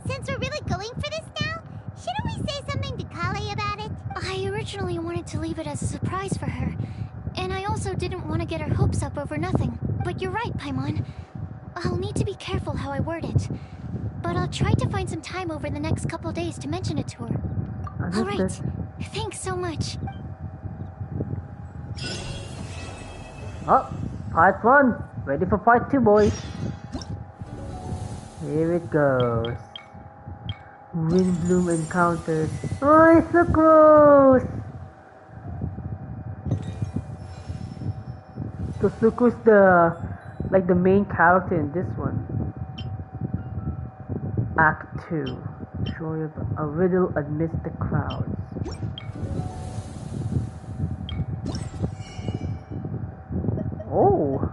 since we're really going for this now, shouldn't we say something to Kale about it? I originally wanted to leave it as a surprise for her. And I also didn't want to get her hopes up over nothing. But you're right, Paimon. I'll need to be careful how I word it. But I'll try to find some time over the next couple days to mention it to her. Alright. Thanks so much. Oh, part 1. Ready for part 2, boys. Here it goes. Windblume encounters. Oh, it's so close! So Suku's the main character in this one. Act 2. Show you a riddle amidst the crowds. Oh!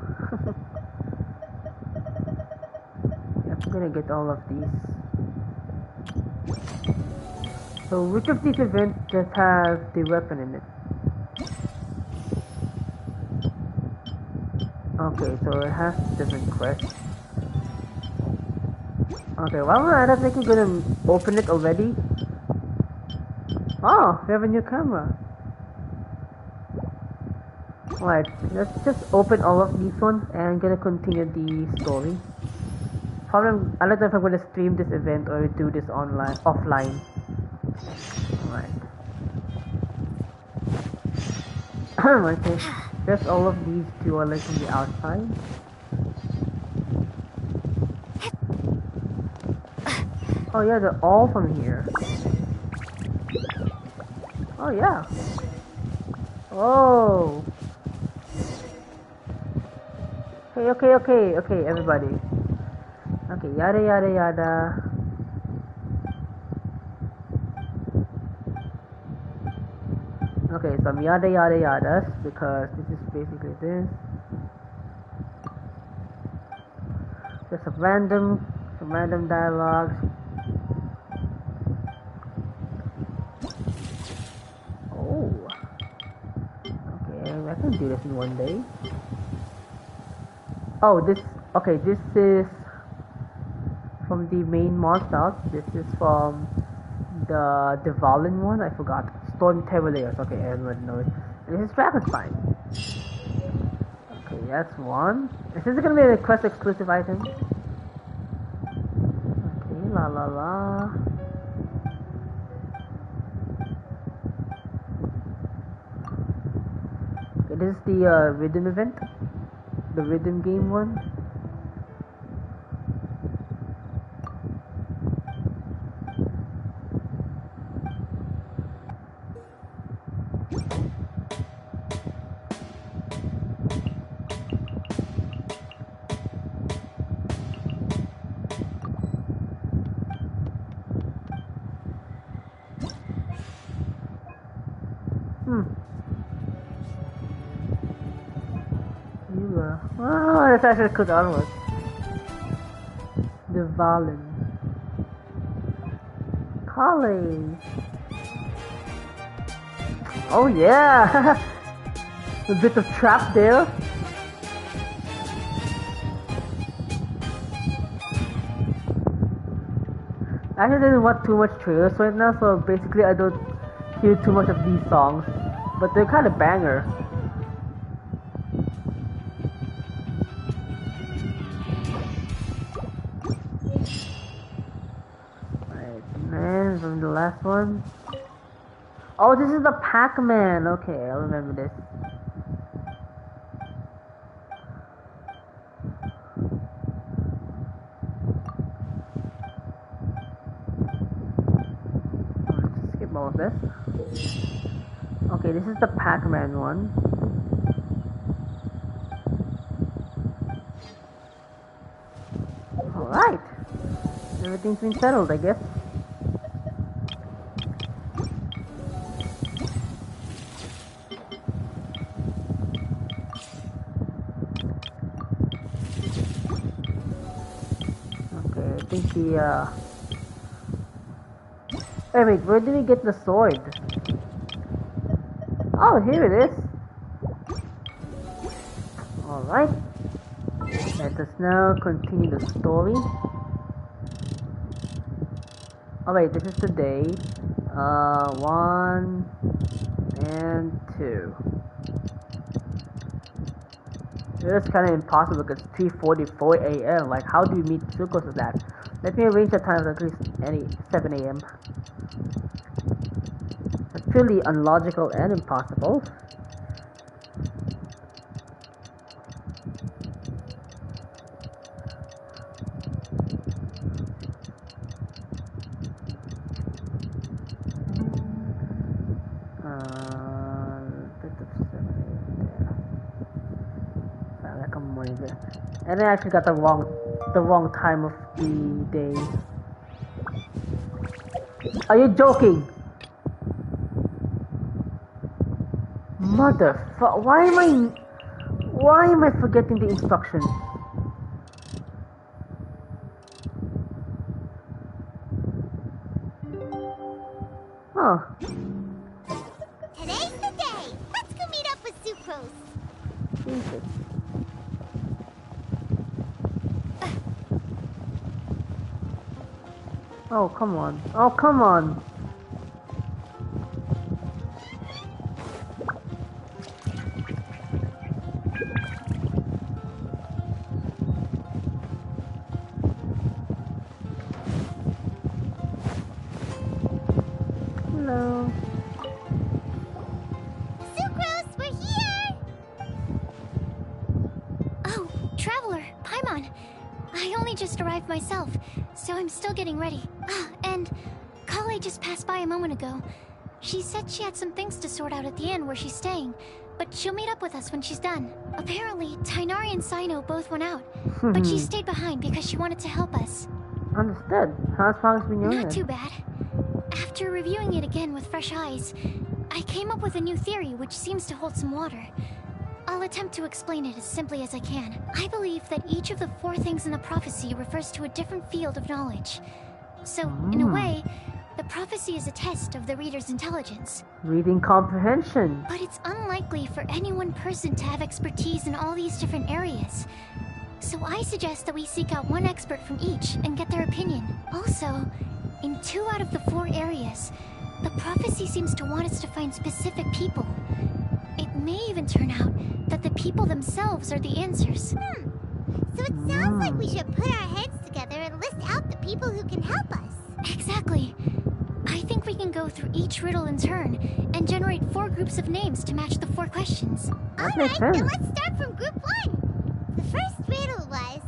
I'm gonna get all of these. So which of these events just have the weapon in it? Okay, so it has different quests. Okay, while we're at it, I think we're gonna open it already. Oh, we have a new camera. Alright, let's just open all of these ones and gonna continue the story. Problem, I don't know if I'm gonna stream this event or do this offline. Alright. Okay, just all of these 2 are like on the outside. Oh yeah, they're all from here. Oh yeah. Oh. Okay, everybody. Okay, yada yada yada. Okay, some yada yada yadas because this is basically this. Just some random dialogues. Oh. Okay, I can do this in one day. Oh, this is from the main monster. This is from the Devalin one, I forgot. Storm Layers. Okay, everyone knows. And this is Dragonspine. Okay, that's one. Is this gonna be a quest exclusive item? Okay, la la la. Okay, this is the rhythm event. The rhythm game one. Oh, that's actually good artwork. The Valen. College. Oh yeah! A bit of trap there. I actually didn't watch too much trailers right now, so basically I don't hear too much of these songs. But they're kind of banger. Right, man, from the last one. Oh, this is the Pac-Man. Okay, I remember this. Let's skip all of this. Okay, this is the Pac-Man one. Alright. Everything's been settled, I guess. Okay, I think the Hey, wait, where did we get the sword? Oh, here it is. Alright. Let us now continue the story. Oh wait, this is the day. 1 and 2. It's kind of impossible because it's 3:44 a.m. Like, how do you meet Sucrose with that? Let me arrange the time at least 7 a.m. It's purely unlogical and impossible. And I actually got the wrong time of the day. Are you joking? Motherfucker! Why am I forgetting the instructions? Huh. Today's the day! Let's go meet up with Sucrose! Jesus. Oh, come on. Oh, come on. Hello. Sucrose, we're here! Oh, Traveler, Paimon. I only just arrived myself, so I'm still getting ready. And Kale just passed by a moment ago. She said she had some things to sort out at the inn where she's staying, but she'll meet up with us when she's done. Apparently, Tainari and Sino both went out, but she stayed behind because she wanted to help us. Understood. How's progress been going? Not too bad. After reviewing it again with fresh eyes, I came up with a new theory which seems to hold some water. I'll attempt to explain it as simply as I can. I believe that each of the 4 things in the prophecy refers to a different field of knowledge. So, in a way, the prophecy is a test of the reader's intelligence. Reading comprehension. But it's unlikely for any one person to have expertise in all these different areas. So I suggest that we seek out one expert from each and get their opinion. Also, in 2 out of the 4 areas, the prophecy seems to want us to find specific people. It may even turn out that the people themselves are the answers. So it sounds like we should put our heads together and list out the people who can help us. Exactly. I think we can go through each riddle in turn and generate 4 groups of names to match the 4 questions. Alright, then let's start from group 1. The first riddle was...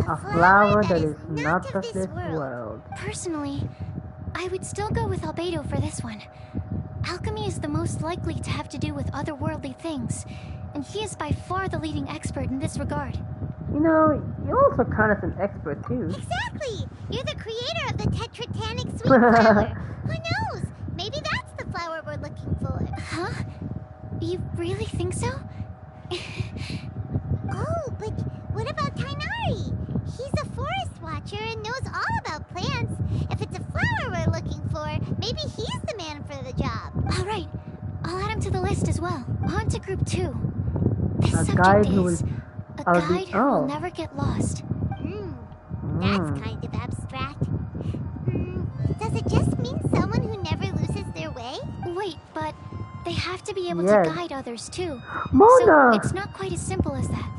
A flower that is not of this world. Personally, I would still go with Albedo for this one. Alchemy is the most likely to have to do with otherworldly things, and he is by far the leading expert in this regard. You know, you also count as an expert too. Exactly! You're the creator of the tetratanic sweet flower. Who knows? Maybe that's the flower we're looking for. Huh? You really think so? Oh, but what about Tainari? He's a forest watcher and knows all about plants. If it's a flower we're looking for, maybe he's the man for the job. Alright, I'll add him to the list as well. On to group 2. This A subject guide who is will- a I'll be- guide who will oh. never get lost. That's kind of abstract. Does it just mean someone who never loses their way? Wait, but they have to be able Yes. to guide others too. So Mona! it's not quite as simple as that.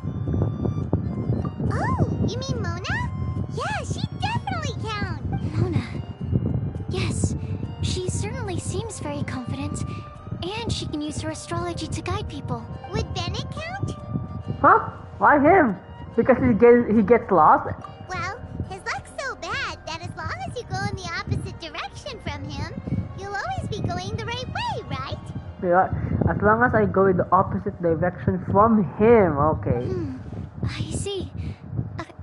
Oh, you mean Mona? Yeah, she definitely counts. Mona. Yes, she certainly seems very confident. And she can use her astrology to guide people. Would Bennett count? Huh? Why him? Because he gets lost? Well, his luck's so bad that as long as you go in the opposite direction from him, you'll always be going the right way, right? Yeah, as long as I go in the opposite direction from him, okay. I see.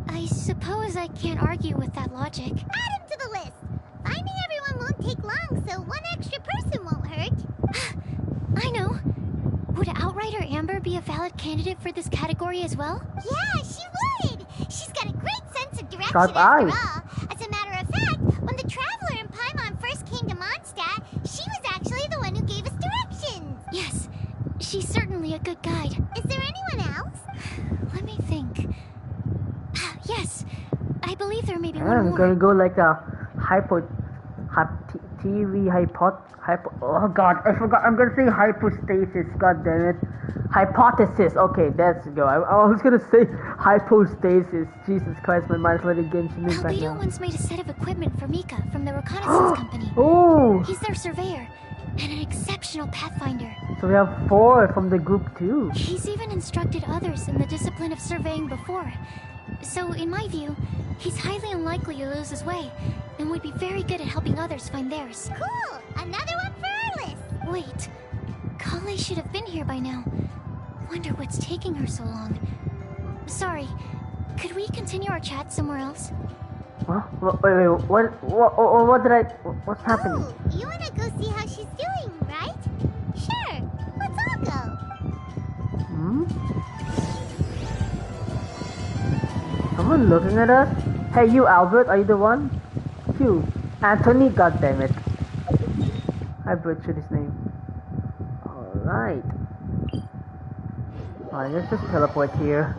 I suppose I can't argue with that logic. Add him to the list. Finding everyone won't take long, so one extra person won't hurt. I know. Would Outrider Amber be a valid candidate for this category as well? Yeah, she would. She's got a great sense of direction Sharp after eyes. all. As a matter of fact, when the Traveler and Paimon first came to Mondstadt, she was actually the one who gave us directions. Yes, she's certainly a good guide. Is there anyone else? Let me think. Yes, I believe there may be one I'm more. gonna go like a oh god, I forgot, I'm gonna say hypostasis, god damn it. Hypothesis, okay, let's go. I was gonna say hypostasis. Jesus Christ, my mind's letting Genshin in back Albedo now. once made a set of equipment for Mika from the reconnaissance company. Oh, He's their surveyor and an exceptional pathfinder. so we have 4 from the group too. He's even instructed others in the discipline of surveying before. So, in my view, he's highly unlikely to lose his way and would be very good at helping others find theirs. Cool. Another one for our list. Wait, Kale should have been here by now. Wonder what's taking her so long. Sorry, could we continue our chat somewhere else? Huh? Wait, what did I, what's happening? Oh, you wanna go see how she's doing, right? Sure. Let's all go. Someone looking at us? Hey, you Albert, are you the one? You, Anthony, goddammit. I butchered his name. Alright. Alright, let's just teleport here.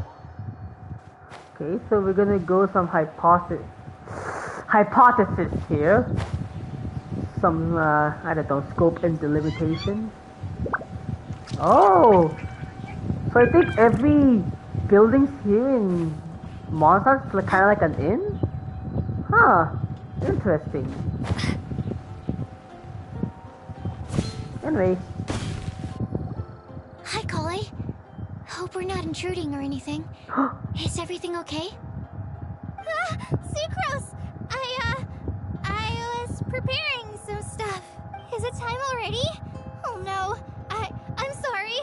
Okay, so we're gonna go some hypothesis here. Some, I don't know, scope and delimitation. Oh! So I think every buildings here in Mondstadt is kind of like an inn? Huh. Interesting. Anyway. Hi, Kale. Hope we're not intruding or anything. Is everything okay? Sucrose! I was preparing some stuff. Is it time already? Oh no. I'm sorry.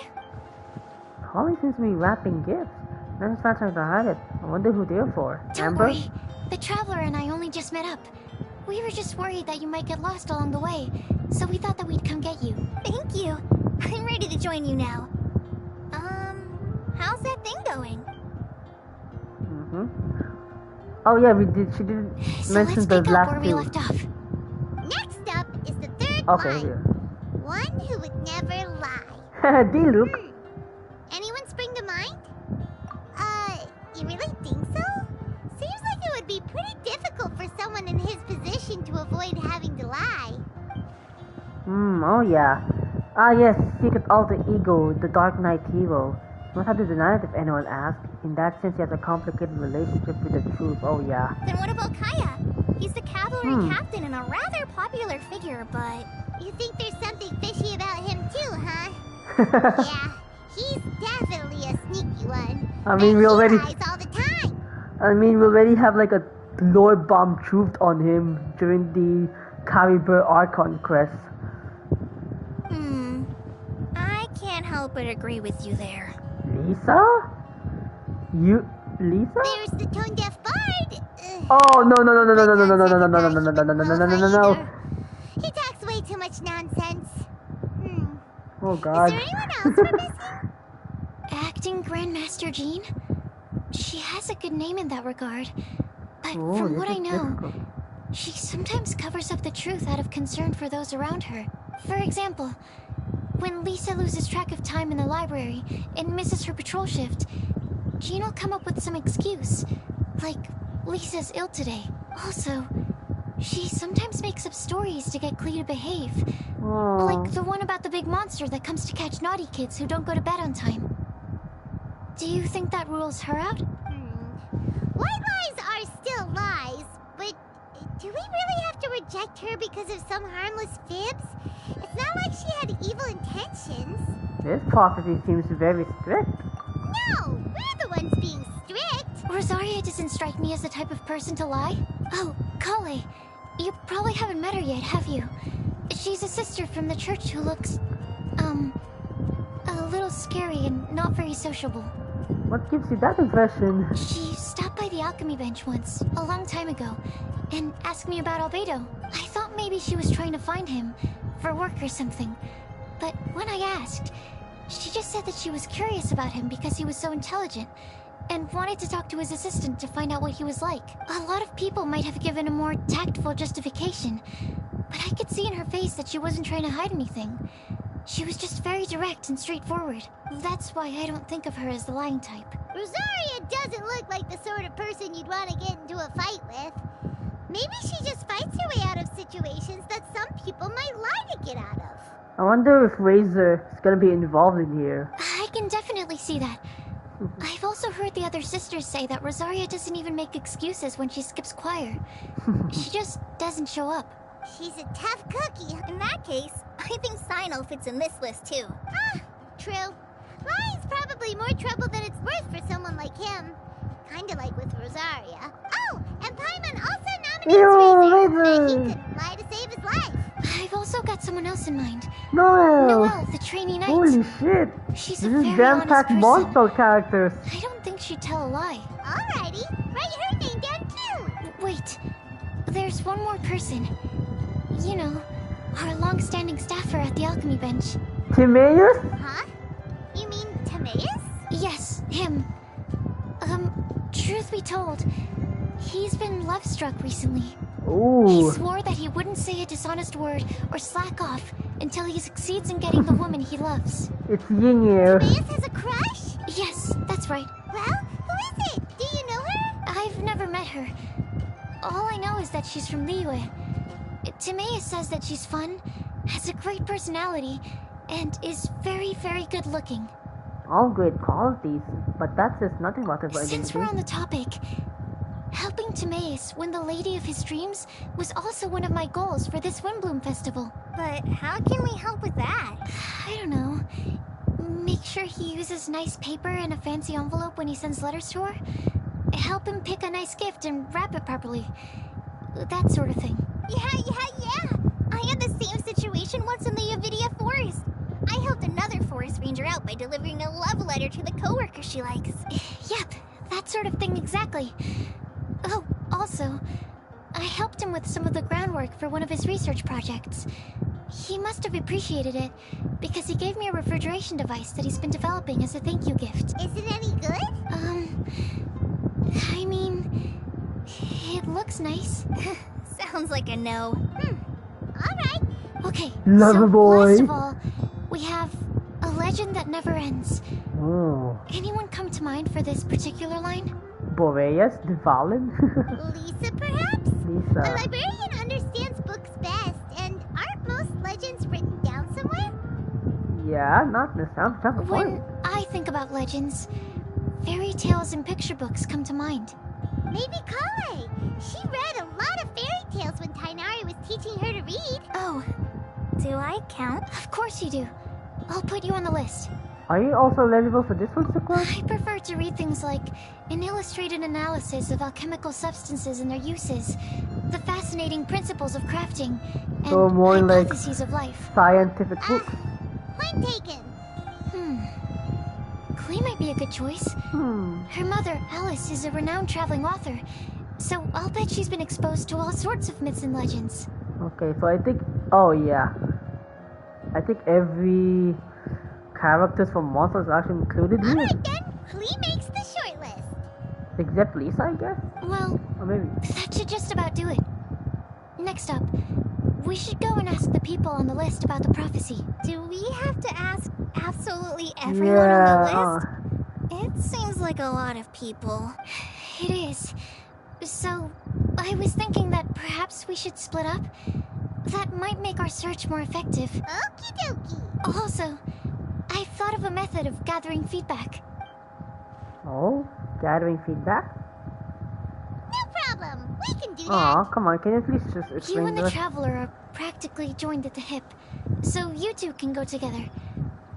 Holly seems to be wrapping gifts. Never starts to hide it. I wonder who they're for. Don't Amber? worry. The Traveler and I only just met up. We were just worried that you might get lost along the way, so we thought that we'd come get you. Thank you. I'm ready to join you now. How's that thing going? Oh yeah, she did So mention let's the pick up last where we 2. left off. Next up is the third Okay, line. here. One who would never lie. D-Luke. Anyone spring to mind? You really think so? Seems like it would be pretty difficult for someone in his position to avoid having to lie. Oh yeah. Ah yes, secret alter ego, the Dark Knight hero. Not have to deny it if anyone asks. In that sense, he has a complicated relationship with the truth. Oh yeah. Then what about Kaya? He's the cavalry captain and a rather popular figure, but... You think there's something fishy about him too, huh? Yeah, he's definitely a sneaky one. I mean, And we already... he lies all the time. I mean, we already have like a Lord Bomb truth on him during the Caribur Archon quest. I can't help but agree with you there. Lisa? You... Lisa? There's the tone-deaf bard. Oh, no. He talks way too much nonsense. Oh Is god. there anyone else we're missing? Acting Grandmaster Jean? She has a good name in that regard. But from this what I is know, difficult. she sometimes covers up the truth out of concern for those around her. For example, when Lisa loses track of time in the library and misses her patrol shift, Jean will come up with some excuse. Like, Lisa's ill today. Also, she sometimes makes up stories to get Clee to behave. Like the one about the big monster that comes to catch naughty kids who don't go to bed on time. Do you think that rules her out? White lies are still lies, but do we really have to reject her because of some harmless fibs? It's not like she had evil intentions. This prophecy seems very strict. No, we're the ones being strict. Rosaria doesn't strike me as the type of person to lie. Oh, Kale, you probably haven't met her yet, have you? She's a sister from the church who looks, a little scary and not very sociable. What gives you that impression? She stopped by the alchemy bench once, a long time ago, and asked me about Albedo. I thought maybe she was trying to find him, for work or something. But when I asked, she just said that she was curious about him because he was so intelligent, and wanted to talk to his assistant to find out what he was like. A lot of people might have given a more tactful justification, but I could see in her face that she wasn't trying to hide anything. She was just very direct and straightforward. That's why I don't think of her as the lying type. Rosaria doesn't look like the sort of person you'd want to get into a fight with. Maybe she just fights her way out of situations that some people might lie to get out of. I wonder if Razor is gonna be involved in here. I can definitely see that. I've also heard the other sisters say that Rosaria doesn't even make excuses when she skips choir. She just doesn't show up. She's a tough cookie. In that case, I think Sino fits in this list too. True. Lying's probably more trouble than it's worth for someone like him. Kinda like with Rosaria. Oh, and Paimon also nominates Razor. But he couldn't lie to save his life. I've also got someone else in mind. No! Noelle, the trainee knight. Holy shit! She's This a is very honest jam-packed person. monster characters. I don't think she'd tell a lie. Alrighty, write her name down too. Wait, there's one more person. You know, our long-standing staffer at the alchemy bench. Timaeus? Huh? You mean Timaeus? Yes, him. Truth be told, he's been love-struck recently. He Ooh. swore that he wouldn't say a dishonest word or slack off until he succeeds in getting the woman he loves. It's Yingyue. Timaeus has a crush? Yes, that's right. Well, who is it? Do you know her? I've never met her. All I know is that she's from Liyue. Timaeus says that she's fun, has a great personality, and is very, very good looking. All great qualities, but that says nothing about her Since we're identity. on the topic, helping Timaeus win the lady of his dreams was also one of my goals for this Windblume festival. But how can we help with that? I don't know. Make sure he uses nice paper and a fancy envelope when he sends letters to her. Help him pick a nice gift and wrap it properly. That sort of thing. Yeah. I had the same situation once in the Avidia Forest. I helped another forest ranger out by delivering a love letter to the coworker she likes. Yep, that sort of thing exactly. Oh, also, I helped him with some of the groundwork for one of his research projects. He must have appreciated it, because he gave me a refrigeration device that he's been developing as a thank you gift. Is it any good? I mean, it looks nice. Sounds like a no. Alright. Okay, Lover so boy. last of all, we have a legend that never ends. Oh. Anyone come to mind for this particular line? Boreas? The Valen? Lisa, perhaps? A Lisa. librarian understands books best, and aren't most legends written down somewhere? Yeah, not in the sound. That's a When point. I think about legends, fairy tales and picture books come to mind. Maybe Kale. She read a lot of fairy tales when Tainari was teaching her to read. Oh, Do I count? of course you do. I'll put you on the list. Are you also eligible for this one, Sakura? I prefer to read things like an illustrated analysis of alchemical substances and their uses, the fascinating principles of crafting, and So more like hypotheses of life. scientific books. Point taken. Klee might be a good choice. Her mother, Alice, is a renowned traveling author, so I'll bet she's been exposed to all sorts of myths and legends. Okay, so I think... Oh, yeah. I think every characters from Monster is actually included here. Alright then, Klee makes the short list. Except Lisa, I guess? Well, Or maybe... that should just about do it. Next up, We should go and ask the people on the list about the prophecy. Do we have to ask absolutely everyone on the list? It seems like a lot of people. It is. So, I was thinking that perhaps we should split up. That might make our search more effective. Okie dokie. Also, I've thought of a method of gathering feedback. Oh, gathering feedback? No problem. We can do Aw, that. come on, can you please just You explain and the this? Traveler are practically joined at the hip, so you two can go together.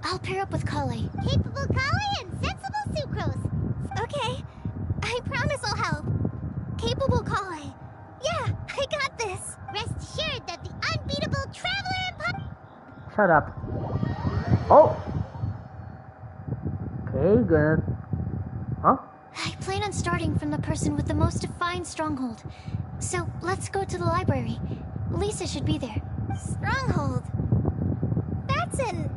I'll pair up with Kale. Capable Kale and sensible Sucrose. Okay. I promise I'll help. Capable Kale. Yeah, I got this. Rest assured that the unbeatable Traveler and Shut up. Oh! Okay, good. Huh? I plan on starting from the person with the most defined stronghold. So let's go to the library. Lisa should be there. Stronghold. That's an,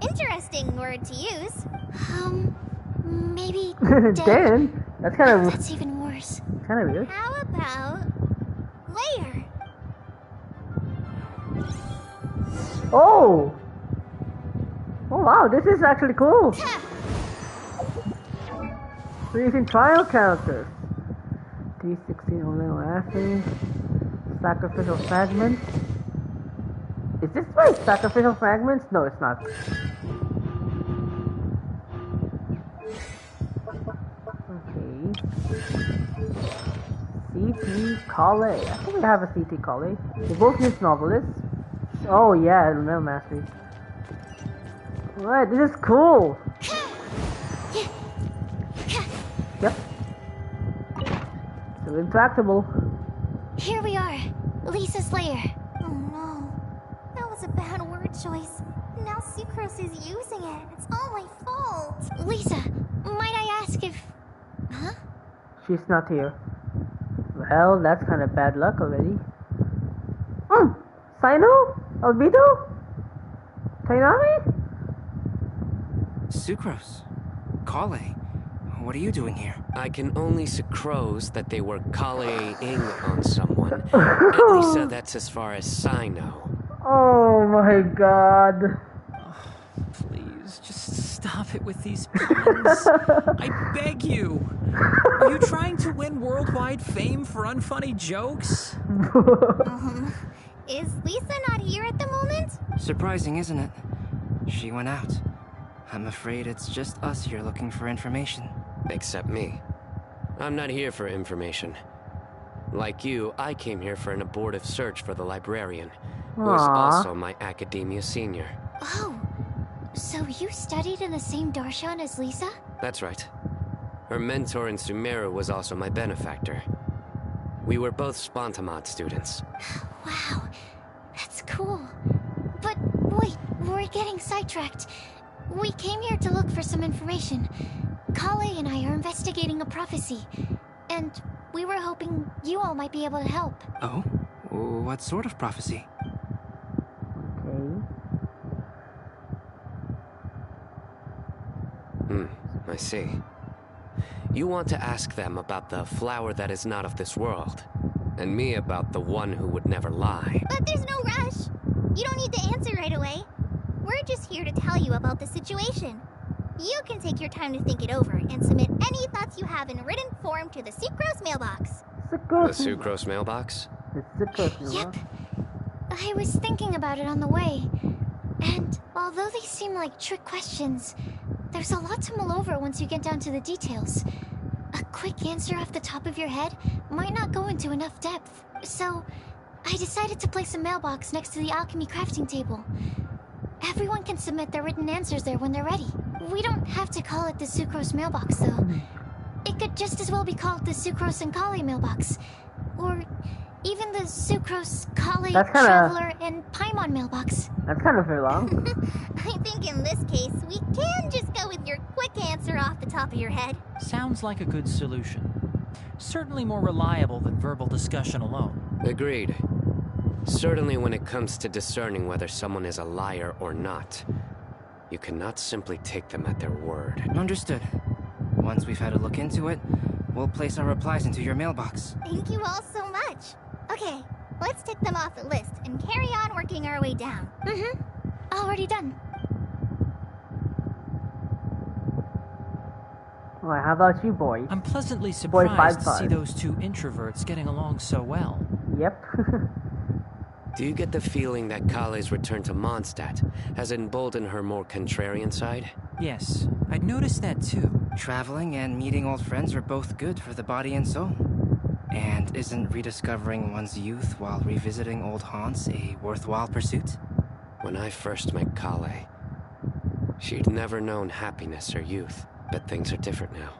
interesting word to use. Maybe dead? Dan? That's kind of That's even worse. weird. How about layer? Oh! Oh wow, this is actually cool. So you can trial characters. 316 only assays. Sacrificial fragments. Is this right? Sacrificial fragments? No, it's not. Okay. CT Kale. I think we have a CT Kale. They both use novelists. Oh yeah, I remember Mastery. Right, this is cool. Yep. Still intractable. Here we are. Lisa's lair. Oh no. That was a bad word choice. Now Sucrose is using it. It's all my fault. Lisa, might I ask if... Huh? She's not here. Well, that's kind of bad luck already. Sino? Albedo? Tainami? Sucrose. Kale. What are you doing here? I can only sucrose that they were Kale-ing on someone. At least that's as far as I know. Oh my god. Please, just stop it with these puns. I beg you. Are you trying to win worldwide fame for unfunny jokes? Is Lisa not here at the moment? Surprising, isn't it? She went out. I'm afraid it's just us here looking for information. Except me. I'm not here for information. Like you, I came here for an abortive search for the librarian, who is also my academia senior. Oh, so you studied in the same darshan as Lisa? That's right. Her mentor in Sumeru was also my benefactor. We were both Spontamod students. Wow, that's cool. But wait, we're getting sidetracked. We came here to look for some information. Kale and I are investigating a prophecy, and we were hoping you all might be able to help. Oh? What sort of prophecy? Okay. I see. You want to ask them about the flower that is not of this world, and me about the one who would never lie. But there's no rush. You don't need to answer right away. We're just here to tell you about the situation. You can take your time to think it over and submit any thoughts you have in written form to the Sucrose mailbox. The Sucrose mailbox? Yep. I was thinking about it on the way, and although they seem like trick questions, there's a lot to mull over once you get down to the details. A quick answer off the top of your head might not go into enough depth, so I decided to place a mailbox next to the alchemy crafting table. Everyone can submit their written answers there when they're ready. We don't have to call it the Sucrose mailbox, though. It could just as well be called the Sucrose and Kale mailbox. Or even the Sucrose, Kale, Traveler, and Paimon mailbox. That's kind of very long. I think in this case, we can just go with your quick answer off the top of your head. Sounds like a good solution. Certainly more reliable than verbal discussion alone. Agreed. Certainly when it comes to discerning whether someone is a liar or not, you cannot simply take them at their word. Understood. Once we've had a look into it, we'll place our replies into your mailbox. Thank you all so much. Okay, Let's tick them off the list and carry on working our way down. Already done. Alright, how about you, boy? I'm pleasantly Boy, surprised to 5-5. see those two introverts getting along so well. Yep. Do you get the feeling that Kale's return to Mondstadt has emboldened her more contrarian side? Yes, I'd noticed that too. Traveling and meeting old friends are both good for the body and soul. And isn't rediscovering one's youth while revisiting old haunts a worthwhile pursuit? When I first met Kale, she'd never known happiness or youth, but things are different now.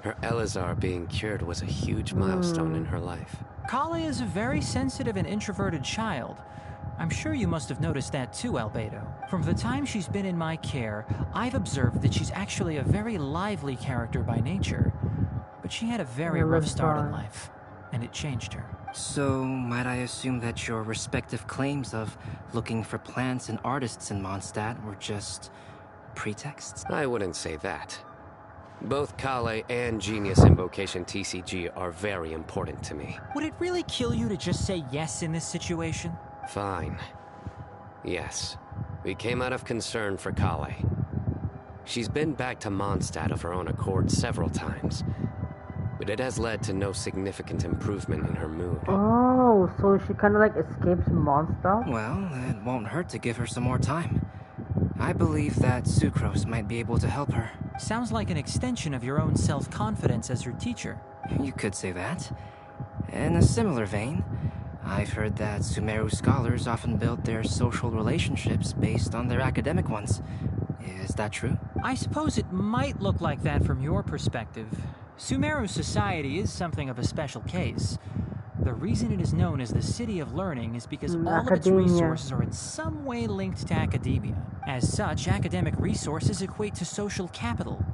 Her Elazar being cured was a huge milestone in her life. Kale is a very sensitive and introverted child. I'm sure you must have noticed that too, Albedo. From the time she's been in my care, I've observed that she's actually a very lively character by nature. But she had a very rough start in life, and it changed her. So, might I assume that your respective claims of looking for plants and artists in Mondstadt were just pretexts? I wouldn't say that. Both Kale and Genius Invocation TCG are very important to me. Would it really kill you to just say yes in this situation? Fine. Yes. We came out of concern for Kale. She's been back to Mondstadt of her own accord several times, but it has led to no significant improvement in her mood. Oh, so she kind of like escapes Mondstadt? Well, it won't hurt to give her some more time. I believe that Sucrose might be able to help her. Sounds like an extension of your own self-confidence as her teacher. You could say that. In a similar vein, I've heard that Sumeru scholars often build their social relationships based on their academic ones. Is that true? I suppose it might look like that from your perspective. Sumeru society is something of a special case. The reason it is known as the City of Learning is because all of its Academia. resources are in some way linked to academia. As such, academic resources equate to social capital.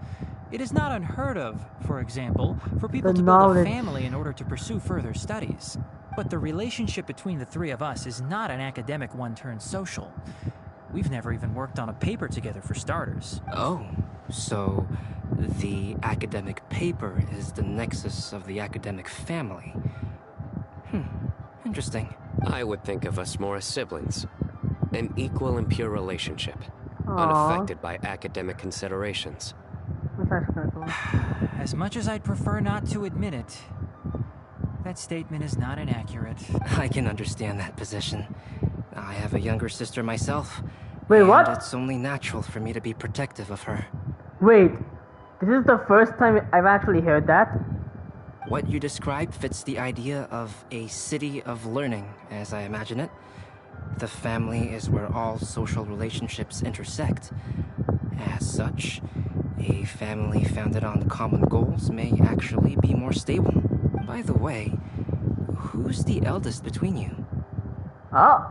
It is not unheard of, for example, for people The to build a knowledge. family in order to pursue further studies. But the relationship between the three of us is not an academic one turned social. We've never even worked on a paper together for starters. Oh, so the academic paper is the nexus of the academic family. Interesting. I would think of us more as siblings. An equal and pure relationship, Aww. unaffected by academic considerations. That's actually kind of cool. As much as I'd prefer not to admit it, that statement is not inaccurate. I can understand that position. I have a younger sister myself. Wait, and what? it's only natural for me to be protective of her. Wait, this is the first time I've actually heard that? What you described fits the idea of a city of learning, as I imagine it. The family is where all social relationships intersect. As such, a family founded on common goals may actually be more stable. By the way, who's the eldest between you? Oh,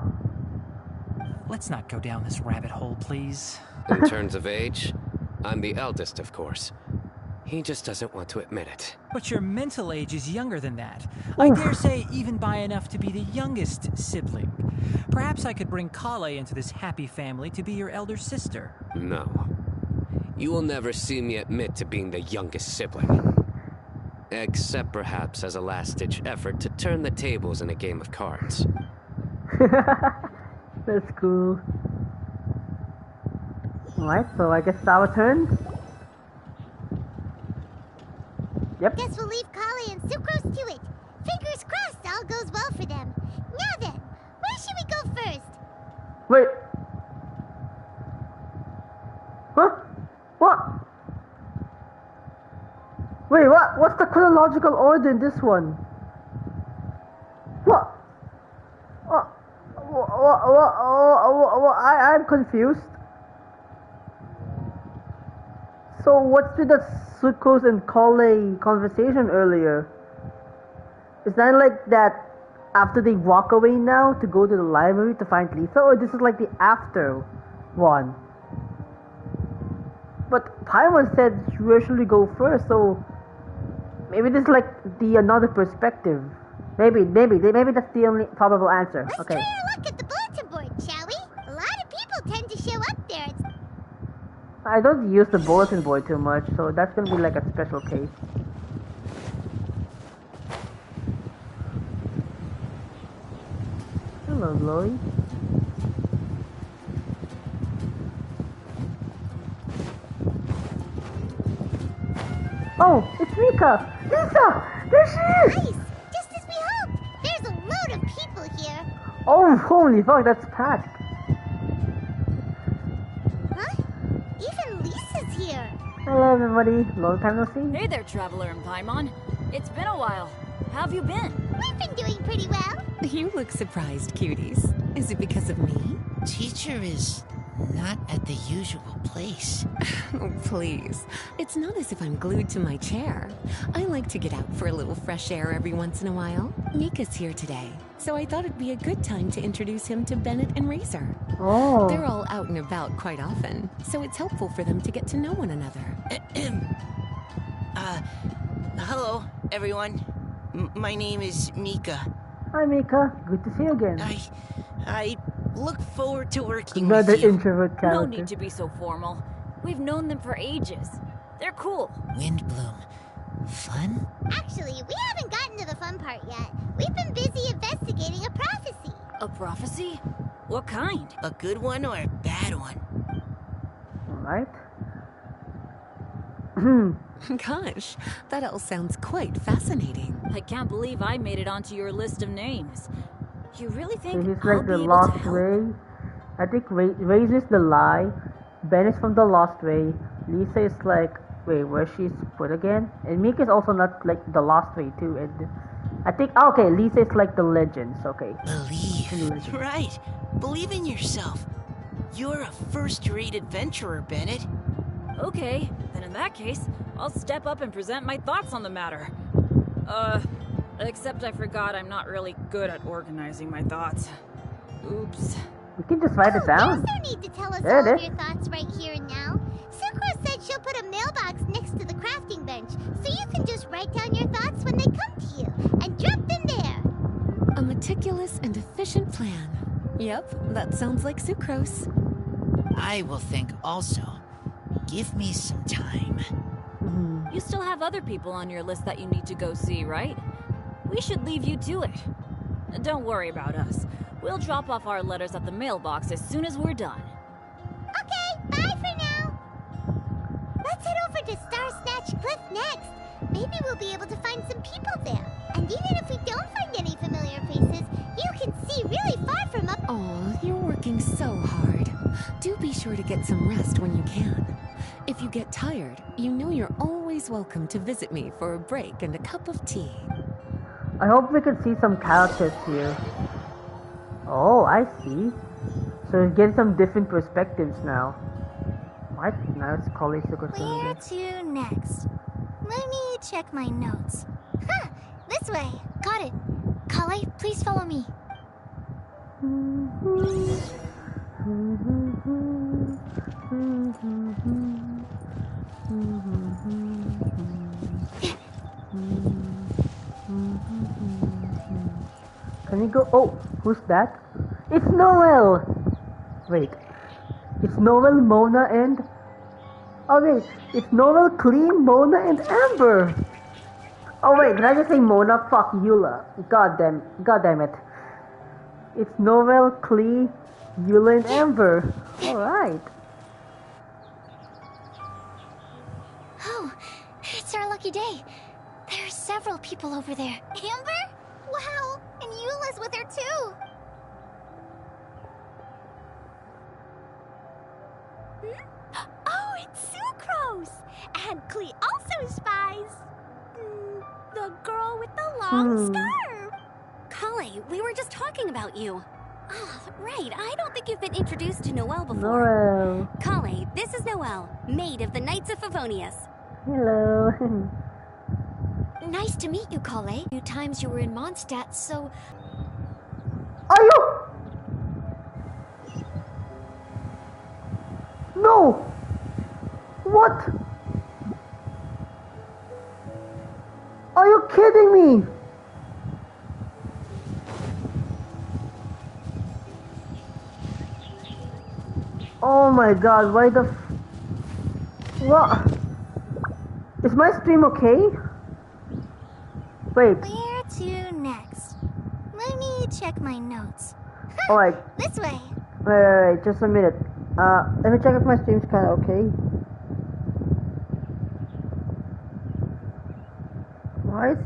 Let's not go down this rabbit hole, please. In terms of age, I'm the eldest, of course. He just doesn't want to admit it. But your mental age is younger than that. I dare say even by enough to be the youngest sibling. Perhaps I could bring Kale into this happy family to be your elder sister. No. You will never see me admit to being the youngest sibling. Except perhaps as a last-ditch effort to turn the tables in a game of cards. that's cool. Alright, so I guess it's our turn. Yep. Guess we'll leave Kale and Sucrose to it. Fingers crossed all goes well for them. Now then, where should we go first? Wait. Huh? What? Wait, what? What's the chronological order in this one? What? I'm confused. So what's with the Sucrose and Kale conversation earlier? Is that like that after they walk away now to go to the library to find Lisa, or this is like the after one? But Paimon said you usually go first, so maybe this is like the another perspective. Maybe that's the only probable answer. Let's Okay. try our luck at the bulletin board, shall we? A lot of people tend to show up there. I don't use the bulletin board too much, so that's gonna be like a special case. Hello, Glory. Oh, it's Mika! Lisa! There she is! Nice! Just as we hoped! There's a load of people here. Oh, holy fuck, that's packed. Huh? Even Lisa's here. Hello, everybody. Long time no see. Hey there, Traveler and Paimon. It's been a while. How have you been? We've been doing pretty well. You look surprised, cuties. Is it because of me? Teacher is not at the usual place. Oh, please. It's not as if I'm glued to my chair. I like to get out for a little fresh air every once in a while. Mika's here today, so I thought it'd be a good time to introduce him to Bennett and Razor. Oh. They're all out and about quite often, so it's helpful for them to get to know one another. Hello, everyone. My name is Mika. Hi, Mika. Good to see you again. I look forward to working Another with you. introvert character. No need to be so formal. We've known them for ages. They're cool. Windblume. Fun? Actually, we haven't gotten to the fun part yet. We've been busy investigating a prophecy. A prophecy? What kind? A good one or a bad one? Alright. Gosh, that all sounds quite fascinating. I can't believe I made it onto your list of names. You really So think he's I'll like be the able Lost to help? Way. I think Razor's the Lie. Ben is from the Lost Way. Lisa is like, wait, where she's put again? And Mika is also not like the Lost Way too. And I think, okay, Lisa is like the Legends. Okay. Believe. Right. Believe in yourself. You're a first-rate adventurer, Bennett. Okay, then in that case, I'll step up and present my thoughts on the matter. Except I forgot I'm not really good at organizing my thoughts. Oops. You can just write it down. There's no need to tell us There all it of is. your thoughts right here and now. Sucrose said she'll put a mailbox next to the crafting bench, so you can just write down your thoughts when they come to you, and drop them there. A meticulous and efficient plan. Yep, that sounds like sucrose. I will think also. Give me some time. You still have other people on your list that you need to go see, right? We should leave you to it. Don't worry about us. We'll drop off our letters at the mailbox as soon as we're done. Okay, bye for now. Let's head over to Star Snatch Cliff next. Maybe we'll be able to find some people there. And even if we don't find any familiar faces, you can see really far from up. Oh, you're working so hard. Do be sure to get some rest when you can. If you get tired, you know you're always welcome to visit me for a break and a cup of tea. I hope we can see some characters here. Oh, I see. So we get some different perspectives now. What? Now it's College Secret Where to next? Let me check my notes. Huh, this way. Got it. Kale, please follow me. Can you go? Oh, who's that? It's Noel! Wait. It's Noel, Mona, and... Oh wait, it's Noel, Clean, Mona, and Amber! Oh wait, did I just say Mona? Fuck Eula. God damn it. It's Noel, Clee, Eula, and Amber. Alright. Oh, it's our lucky day. There are several people over there. Amber? Wow, and Eula's with her too. Oh, it's Sucrose! And Klee also spies the girl with the long scarf. Kale, we were just talking about you. Ah, right. I don't think you've been introduced to Noelle before. Noel. Kale, this is Noelle, maid of the Knights of Favonius. Hello. Nice to meet you, Kale. A few times you were in Mondstadt, so... Are you? No! What? Are you kidding me? Oh my god, why the what? Is my stream okay? Wait. Where to next? Let me check my notes. Alright, This way. wait, just a minute. Let me check if my stream's kinda okay. What?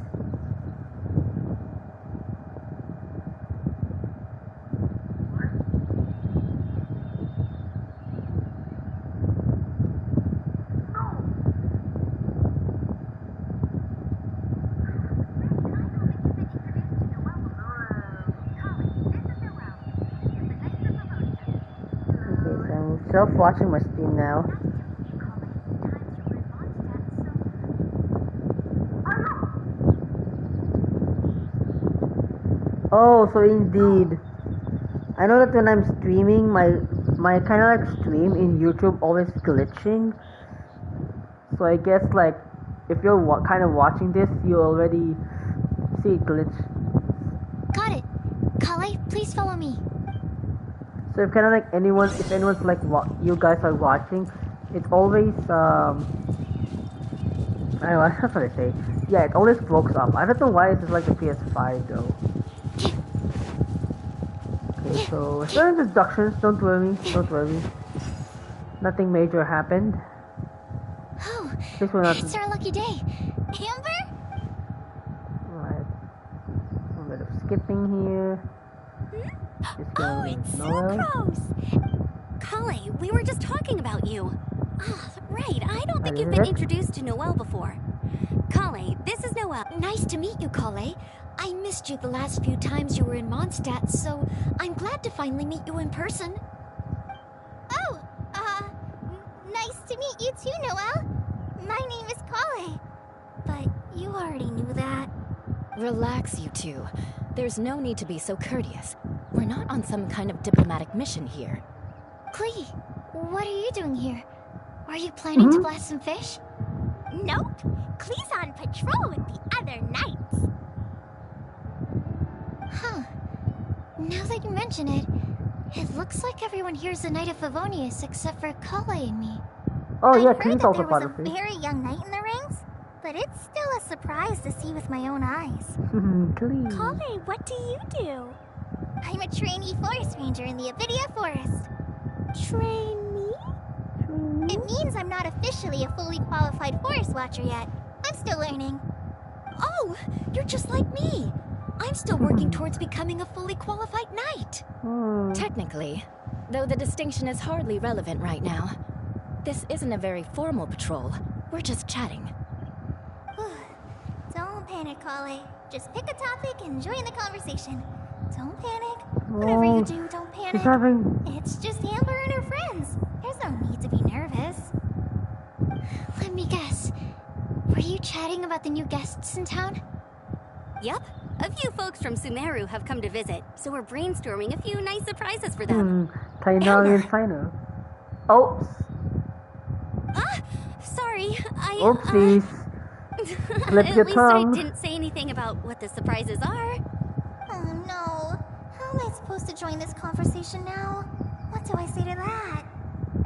Okay, so I'm self-watching my stream now. Oh, so indeed. I know that when I'm streaming, my kind of like stream in YouTube always glitching. So I guess like if you're kind of watching this, you already see it glitch. Got it. Kale, please follow me. So if kind of like if anyone's like you guys are watching, it's always I don't know, that's what I say. Yeah, it always broke up. I don't know why it's like the PS5 though. Okay, so no introductions. Don't worry. Nothing major happened. Oh, This will not. it's our lucky day. Amber? Alright. A bit of skipping here. Just Oh, going it's nowhere. Sucrose! Kale, we were just talking about you. Ah, right, I don't think What you've is been it? introduced to Noelle before. Kale, this is Noelle. Nice to meet you, Kale. I missed you the last few times you were in Mondstadt, so I'm glad to finally meet you in person. Oh, nice to meet you too, Noelle. My name is Kale. But you already knew that. Relax, you two. There's no need to be so courteous. We're not on some kind of diplomatic mission here. Klee, what are you doing here? Are you planning to blast some fish? Nope. Klee's on patrol with the other knights. Huh. Now that you mention it, it looks like everyone here is a Knight of Favonius except for Kale and me. Oh yeah, I heard Klee's that also there part was of a it. very young knight in the rings, but it's still a surprise to see with my own eyes. Klee. Kale, what do you do? I'm a trainee forest ranger in the Avidia Forest. Trainee? It means I'm not officially a fully qualified forest watcher yet. I'm still learning. Oh, you're just like me. I'm still working towards becoming a fully qualified knight. Technically, though the distinction is hardly relevant right now. This isn't a very formal patrol. We're just chatting. Don't panic, Kale. Just pick a topic and join the conversation. Don't panic. Whatever you do, don't panic. She's having. It's just Amber and her friends. There's no need to be nervous. Let me guess. Were you chatting about the new guests in town? Yep, a few folks from Sumeru have come to visit, so we're brainstorming a few nice surprises for them. Tainarian signer. Oops. Sorry, I... Oopsies. Slip At your least tongue. I didn't say anything about what the surprises are. Oh no. How am I supposed to join this conversation now? What do I say to that?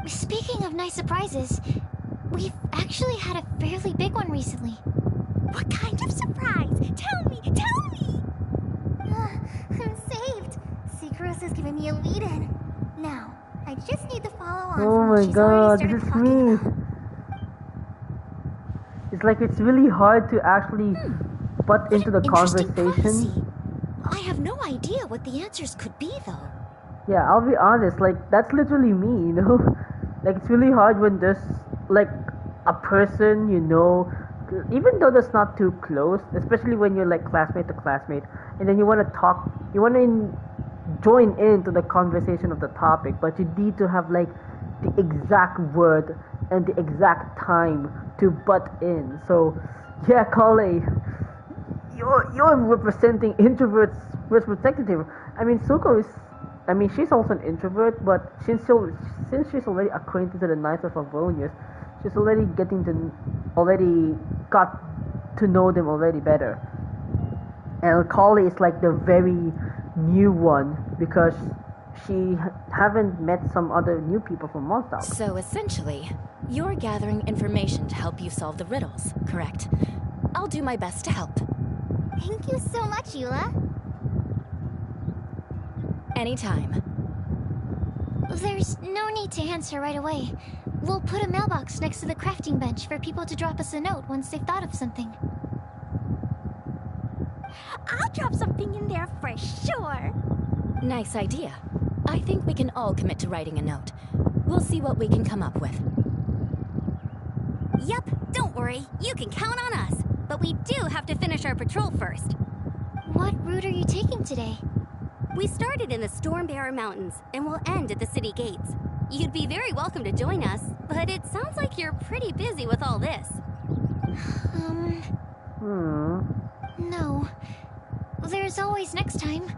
Speaking of nice surprises, we've actually had a fairly big one recently. What kind of surprise? Tell me! Tell me! I'm saved. Sucrose has given me a lead-in. Now, I just need to follow on Oh from what my she's god, already this started is talking me. about. It's like it's really hard to actually butt into the Interesting conversation. prophecy. I have no idea what the answers could be, though. Yeah, I'll be honest, like that's literally me, you know? Like it's really hard when there's like a person, you know, even though that's not too close, especially when you're like classmate to classmate, and then you want to talk, you want to join into the conversation of the topic, but you need to have like the exact word and the exact time to butt in. So, yeah, Kale, you're representing introverts representative. I mean, Suko is, I mean, she's also an introvert, but since she's already acquainted to the Knights of Favonius, she's already got to know them already better. And Kale is like the very new one because she haven't met some other new people from Mondstadt. So essentially, you're gathering information to help you solve the riddles, correct? I'll do my best to help. Thank you so much, Eula. Anytime. There's no need to answer right away. We'll put a mailbox next to the crafting bench for people to drop us a note once they've thought of something. I'll drop something in there for sure. Nice idea. I think we can all commit to writing a note. We'll see what we can come up with. Yep, don't worry. You can count on us. But we do have to finish our patrol first. What route are you taking today? We started in the Stormbearer Mountains and will end at the city gates. You'd be very welcome to join us, but it sounds like you're pretty busy with all this. No. There's always next time.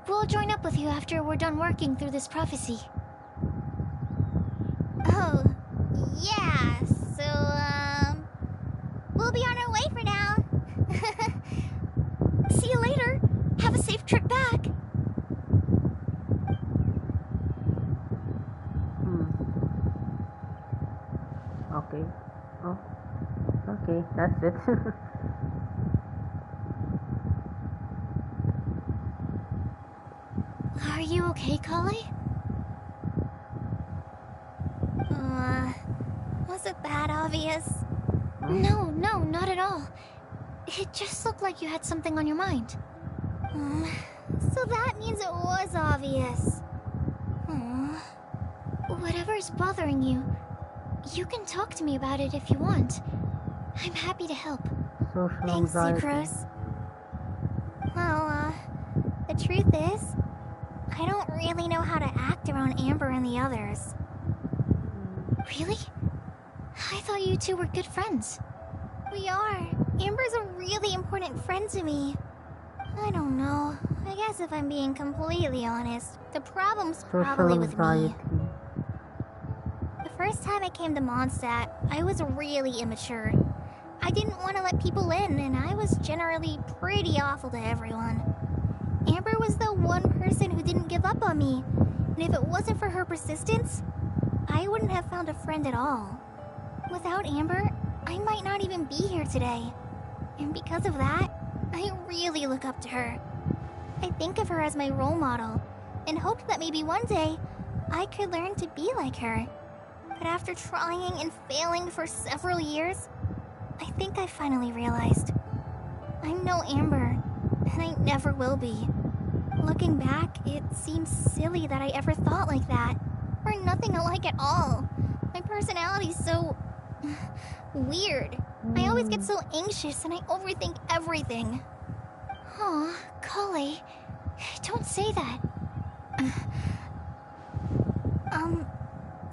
We'll join up with you after we're done working through this prophecy. Oh, yeah, so, we'll be on our way for now. See you later. Have a safe trip back. Okay. Oh. Okay, that's it. Are you okay, Kale? Was it that obvious? No, not at all. It just looked like you had something on your mind. So that means it was obvious. Whatever's bothering you, you can talk to me about it if you want. I'm happy to help. Social Thanks, anxiety. Sucrose. Well, the truth is, I don't really know how to act around Amber and the others. Really? I thought you two were good friends. We are. Amber's a really important friend to me. I don't know. I guess if I'm being completely honest, the problem's probably with me. The first time I came to Mondstadt, I was really immature. I didn't want to let people in, and I was generally pretty awful to everyone. Amber was the one person who didn't give up on me, and if it wasn't for her persistence, I wouldn't have found a friend at all. Without Amber, I might not even be here today. And because of that, I really look up to her. I think of her as my role model, and hoped that maybe one day, I could learn to be like her. But after trying and failing for several years, I think I finally realized. I'm no Amber, and I never will be. Looking back, it seems silly that I ever thought like that. We're nothing alike at all. My personality's so... weird. I always get so anxious and I overthink everything. Aw, Kale, don't say that.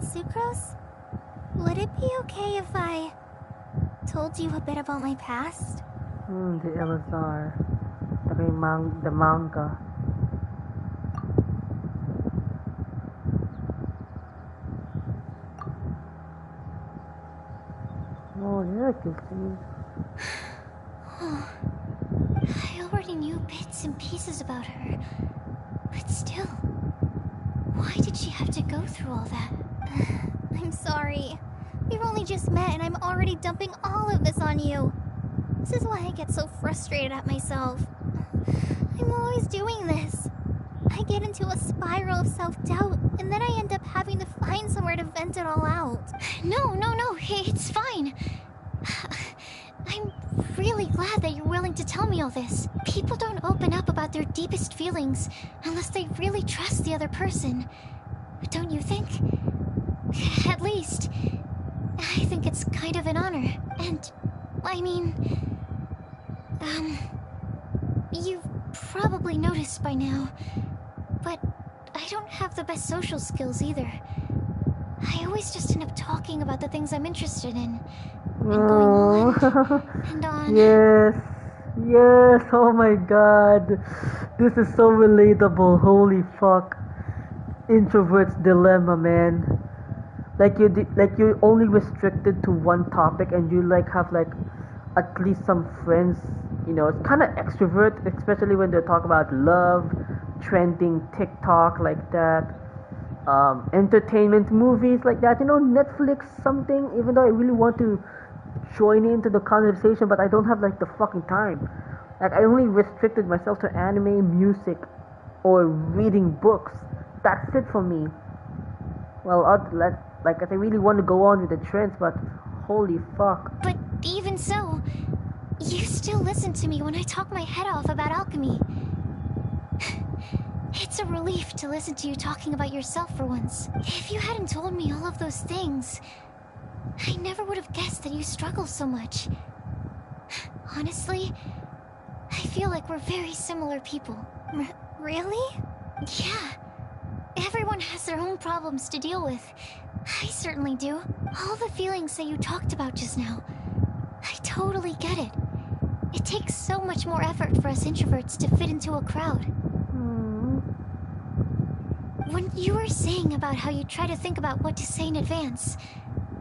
Sucrose? Would it be okay if I told you a bit about my past? The LSR. The manga. Oh, yeah, I can see. I already knew bits and pieces about her, but still, why did she have to go through all that? I'm sorry. We've only just met and I'm already dumping all of this on you. This is why I get so frustrated at myself. I'm always doing this. I get into a spiral of self-doubt, and then I end up having to find somewhere to vent it all out. No, it's fine. I'm really glad that you're willing to tell me all this. People don't open up about their deepest feelings unless they really trust the other person. Don't you think? At least, I think it's kind of an honor. And, I mean... you've probably noticed by now, but I don't have the best social skills either. I always just end up talking about the things I'm interested in, and going on and on. Yes, oh my god. This is so relatable, holy fuck. Introvert's dilemma, man. Like you're only restricted to one topic and you have at least some friends, it's kind of extrovert, especially when they talk about love, trending TikTok like that, entertainment, movies like that, Netflix something, even though I really want to join into the conversation, but I don't have the fucking time. I only restricted myself to anime, music, or reading books. That's it for me. Well, like I really want to go on with the trends, but holy fuck. But even so, you still listen to me when I talk my head off about alchemy. It's a relief to listen to you talking about yourself for once. If you hadn't told me all of those things, I never would have guessed that you struggle so much. Honestly, I feel like we're very similar people. Really? Yeah. Everyone has their own problems to deal with. I certainly do. All the feelings that you talked about just now, I totally get it. It takes so much more effort for us introverts to fit into a crowd. When you were saying about how you try to think about what to say in advance,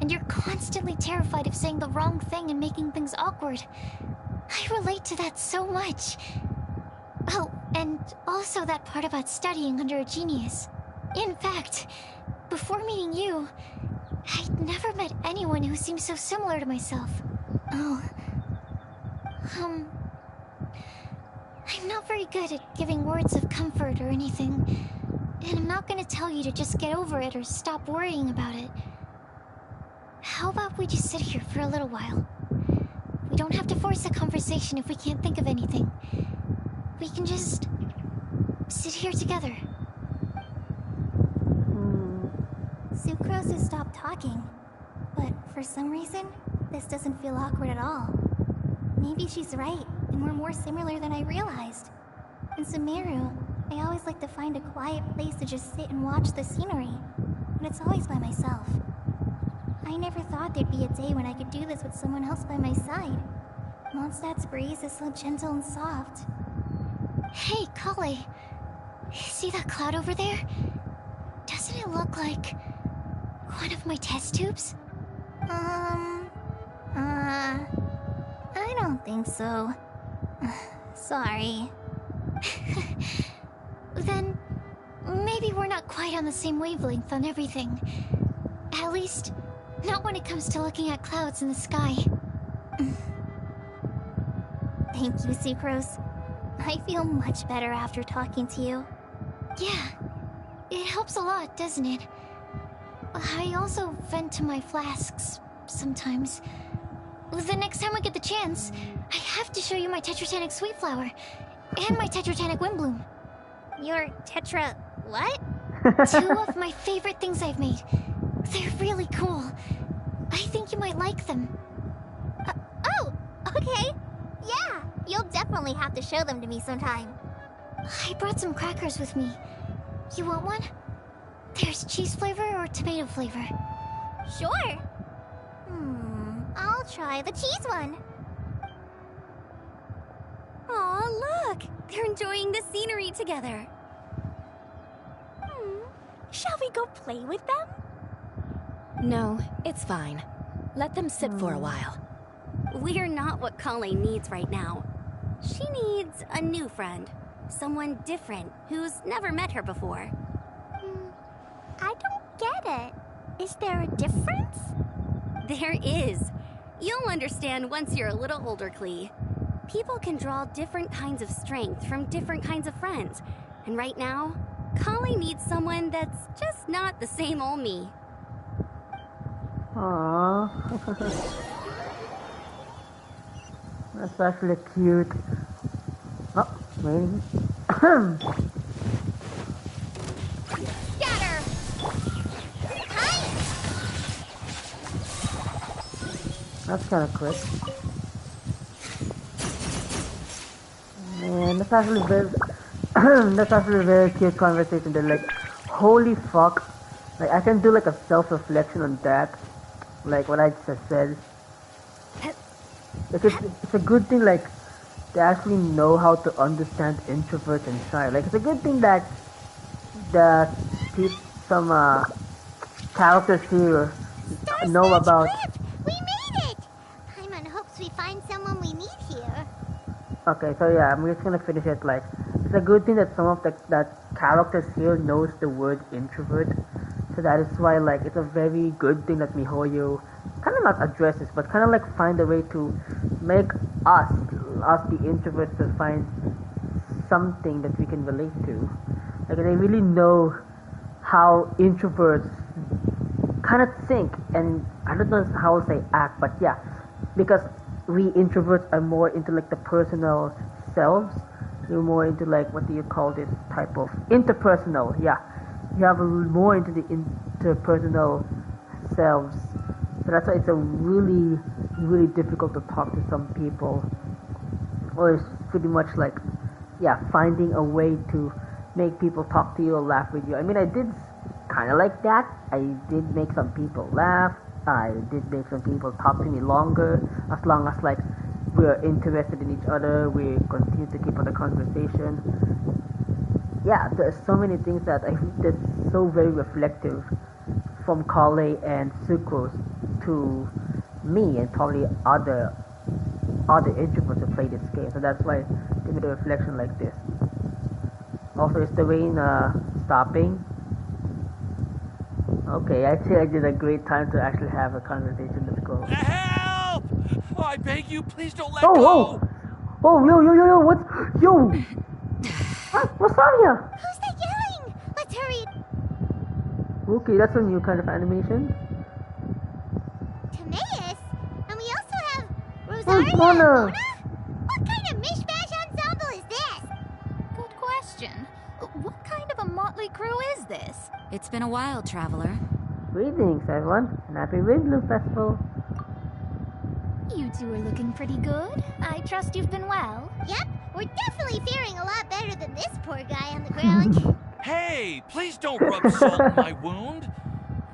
and you're constantly terrified of saying the wrong thing and making things awkward, I relate to that so much. Oh, and also that part about studying under a genius. In fact, before meeting you, I'd never met anyone who seemed so similar to myself. Oh. I'm not very good at giving words of comfort or anything, and I'm not gonna tell you to just get over it or stop worrying about it. How about we just sit here for a little while? We don't have to force a conversation if we can't think of anything. We can just sit here together. Sucrose has stopped talking, but for some reason, this doesn't feel awkward at all. Maybe she's right, and we're more similar than I realized. In Sumeru, I always like to find a quiet place to just sit and watch the scenery, and it's always by myself. I never thought there'd be a day when I could do this with someone else by my side. Mondstadt's breeze is so gentle and soft. Hey, Kale. See that cloud over there? Doesn't it look like one of my test tubes? I don't think so. Sorry. Then maybe we're not quite on the same wavelength on everything. At least, not when it comes to looking at clouds in the sky. Thank you, Sucrose. I feel much better after talking to you. Yeah, it helps a lot, doesn't it? I also vent to my flasks sometimes. The next time I get the chance, I have to show you my Tetratanic Sweet Flower and my Tetratanic Windblume. Your Tetra... what? 2 of my favorite things I've made. They're really cool. I think you might like them. Oh, okay. Yeah, you'll definitely have to show them to me sometime. I brought some crackers with me. You want one? There's cheese flavor or tomato flavor. Sure. I'll try the cheese one. Aw, look! They're enjoying the scenery together. Shall we go play with them? No, it's fine. Let them sit for a while. We're not what Colleen needs right now. She needs a new friend. Someone different, who's never met her before. I don't get it. Is there a difference? There is. You'll understand once you're a little older, Klee. People can draw different kinds of strength from different kinds of friends. And right now, Colleen needs someone that's just not the same old me. Aww. That's actually cute. Oh, maybe. Scatter! Hi! That's kind of quick. Man, that's actually very, that's actually a very cute conversation. They're like, holy fuck. Like, I can do like a self-reflection on that. Like what I just said. It's a good thing, like, they actually know how to understand introverts and shy. Like, it's a good thing that some characters here know about. We made it! Paimon hopes we find someone we need here. Okay, so yeah, I'm just gonna finish it. Like, it's a good thing that some of that characters here knows the word introvert. So that is why, like, it's a very good thing that MiHoYo kind of not addresses, but kind of like find a way to make us the introverts, to find something that we can relate to. Like they really know how introverts kind of think, and I don't know how they act, but yeah, because we introverts are more into like the personal selves. We're more into like, what do you call this type of interpersonal? Yeah, you have more into the interpersonal selves. So that's why it's a really, really difficult to talk to some people, or it's pretty much like, yeah, finding a way to make people talk to you or laugh with you. I mean, I did kind of like that. I did make some people laugh. I did make some people talk to me longer, as long as like we're interested in each other, we continue to keep on the conversation. Yeah, there's so many things that I think that's so very reflective from Kale and Sucrose to me and probably other introverts who play this game. So that's why they made a reflection like this. Also, is the rain stopping? Okay, I think I did a great time to actually have a conversation. Let's go. Help! Oh, I beg you, please don't let go! Oh, Yo, what's... Yo! What's up here? Who's that yelling? Let's hurry. Okay, that's a new kind of animation. Timaeus? And we also have Rosaria and Mona? Mona? What kind of mishmash ensemble is this? Good question. What kind of a motley crew is this? It's been a while, Traveler. Greetings, everyone, and happy Windblume Festival. You two are looking pretty good. I trust you've been well. Yep, we're definitely faring a lot better than this poor guy on the ground. hey, please don't rub salt in my wound.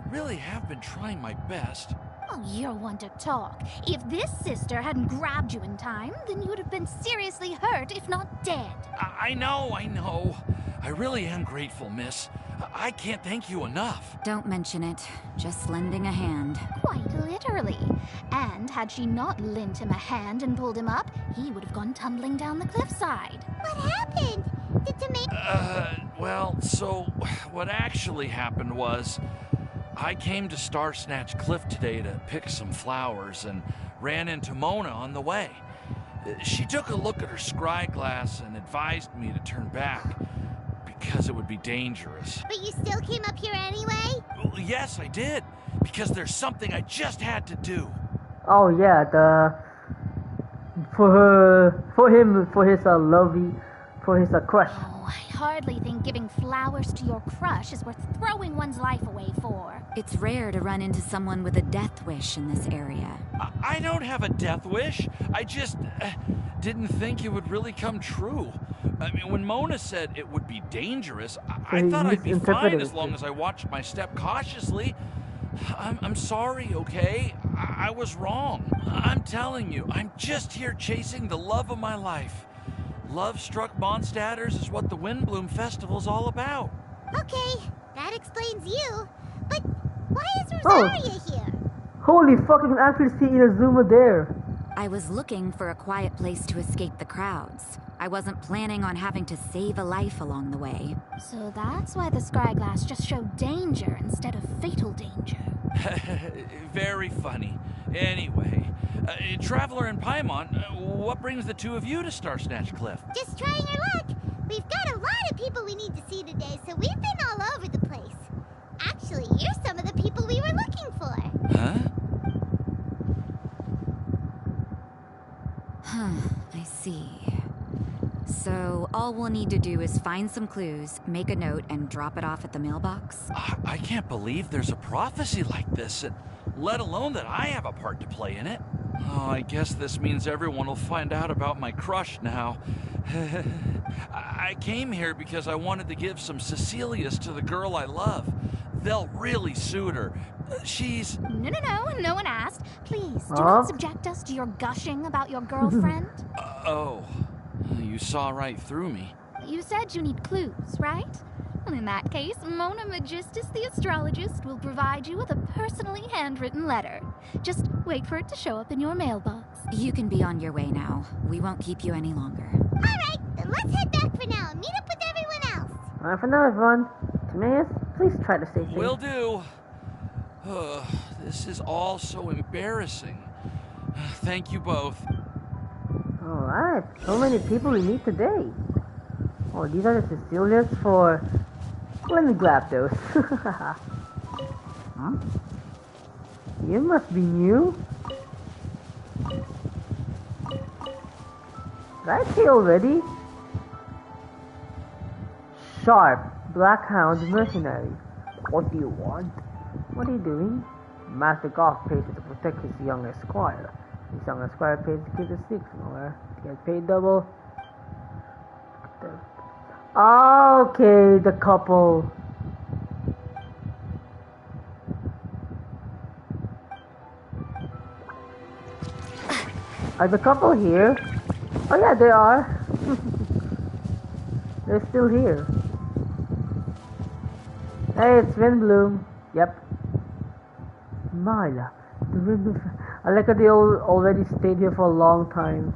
I really have been trying my best. Oh, you're one to talk. If this sister hadn't grabbed you in time, then you would have been seriously hurt, if not dead. I know. I really am grateful, miss. I can't thank you enough. Don't mention it. Just lending a hand. Quite literally. And had she not lent him a hand and pulled him up, he would have gone tumbling down the cliffside. What happened? Did Timaeus... Well, so what actually happened was I came to Star Snatch Cliff today to pick some flowers and ran into Mona on the way. She took a look at her scry glass and advised me to turn back because it would be dangerous. But you still came up here anyway? Well, yes, I did. Because there's something I just had to do. Oh yeah, for his crush. Oh, I hardly think giving flowers to your crush is worth throwing one's life away for. It's rare to run into someone with a death wish in this area. I don't have a death wish. I just didn't think it would really come true. I mean, when Mona said it would be dangerous, I thought I'd be fine as long as I watched my step cautiously. I'm sorry, okay? I was wrong. I'm telling you, I'm just here chasing the love of my life. Love-struck Mondstadters is what the Windblume Festival's all about. Okay, that explains you. But why is Rosaria here? Holy fuck, you can actually see Inazuma there. I was looking for a quiet place to escape the crowds. I wasn't planning on having to save a life along the way. So that's why the scryglass just showed danger instead of fatal danger. Very funny. Anyway, Traveler and Paimon, what brings the two of you to Star Snatch Cliff? Just trying our luck. We've got a lot of people we need to see today, so we've been all over the place. Actually, you're some of the people we were looking for. Huh? I see. So, all we'll need to do is find some clues, make a note, and drop it off at the mailbox? I can't believe there's a prophecy like this, let alone that I have a part to play in it. Oh, I guess this means everyone will find out about my crush now. I came here because I wanted to give some Cecilias to the girl I love. They'll really suit her. She's... No one asked. Please, do not subject us to your gushing about your girlfriend. Oh, you saw right through me. You said you need clues, right? Well, in that case, Mona Magistus the astrologist will provide you with a personally handwritten letter. Just wait for it to show up in your mailbox. You can be on your way now. We won't keep you any longer. Alright, then let's head back for now and meet up with everyone else. Alright, for now, everyone. Timaeus, please try to stay safe. Will do. This is all so embarrassing. Thank you both. Alright, so many people we meet today. Oh, these are the Cecilias for Let me grab those. Huh? You must be new. Did I see already? Sharp, Blackhound Mercenary. What do you want? What are you doing? Master Goth pays to protect his young esquire. His young esquire pays to keep the secret somewhere. Get paid double. Okay, the couple. Are the couple here? Oh yeah, they are. They're still here. Hey, it's Windblume. Yep. Myla. The Windblume. I like that they all already stayed here for a long time.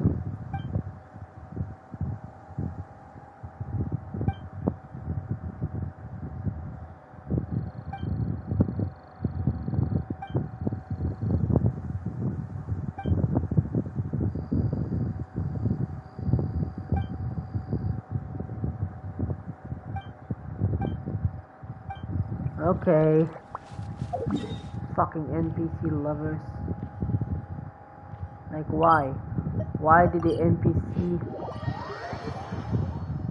Okay. Fucking NPC lovers. Like why? Why did the NPC...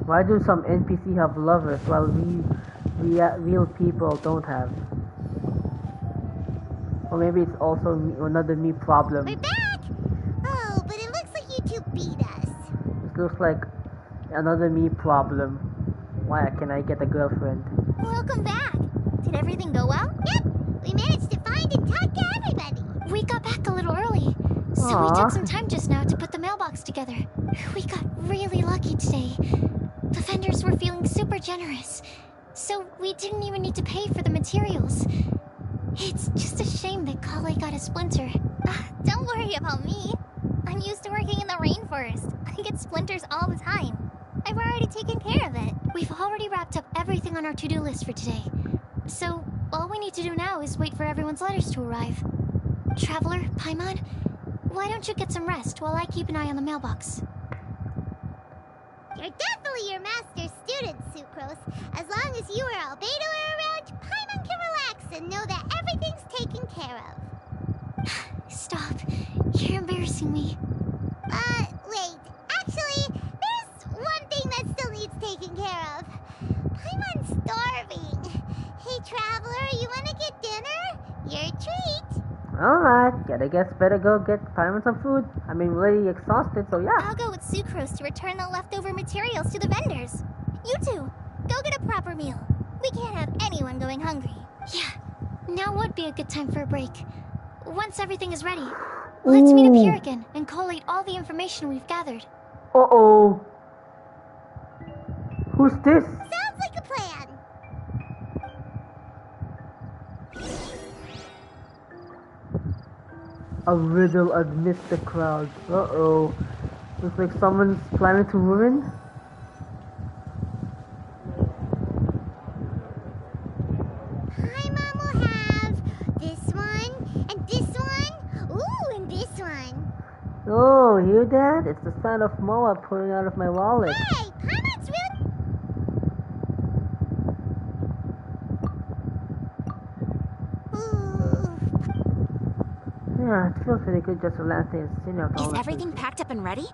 Why do some NPC have lovers while real people don't have? Or maybe it's also another me problem. We're back! Oh, but it looks like you two beat us. It looks like another me problem. Why can I get a girlfriend? Welcome back. Did everything go well? Yep, we managed to find and talk to everybody. We got back a little early, so we took some time just now to put the mailbox together. We got really lucky today. The vendors were feeling super generous, so we didn't even need to pay for the materials. It's just a shame that Kale got a splinter. Don't worry about me. I'm used to working in the rainforest. I get splinters all the time. I've already taken care of it. We've already wrapped up everything on our to-do list for today. So, all we need to do now is wait for everyone's letters to arrive. Traveler, Paimon, why don't you get some rest while I keep an eye on the mailbox? You're definitely your master's student, Sucrose. As long as you or Albedo are around, Paimon can relax and know that everything's taken care of. Stop. You're embarrassing me. Wait. Actually, there's one thing that still needs taking care of. Paimon's starving. Hey, Traveler, you wanna get dinner? Your treat. Alright, better go get Paimon some food. I'm really exhausted, so yeah. I'll go with Sucrose to return the leftover materials to the vendors. You two, go get a proper meal. We can't have anyone going hungry. Yeah, now would be a good time for a break. Once everything is ready, let's meet up here again and collate all the information we've gathered. Uh-oh. Who's this? Sounds like a plan. A riddle amidst the crowd. Uh-oh. Looks like someone's planning to ruin. Paimon will have this one, and this one, ooh, and this one. Oh, hear that? It's the sound of Moa pulling out of my wallet. Hey, Paimon's really... Yeah, it feels pretty good just relaxing and sitting out all Is everything packed up and ready?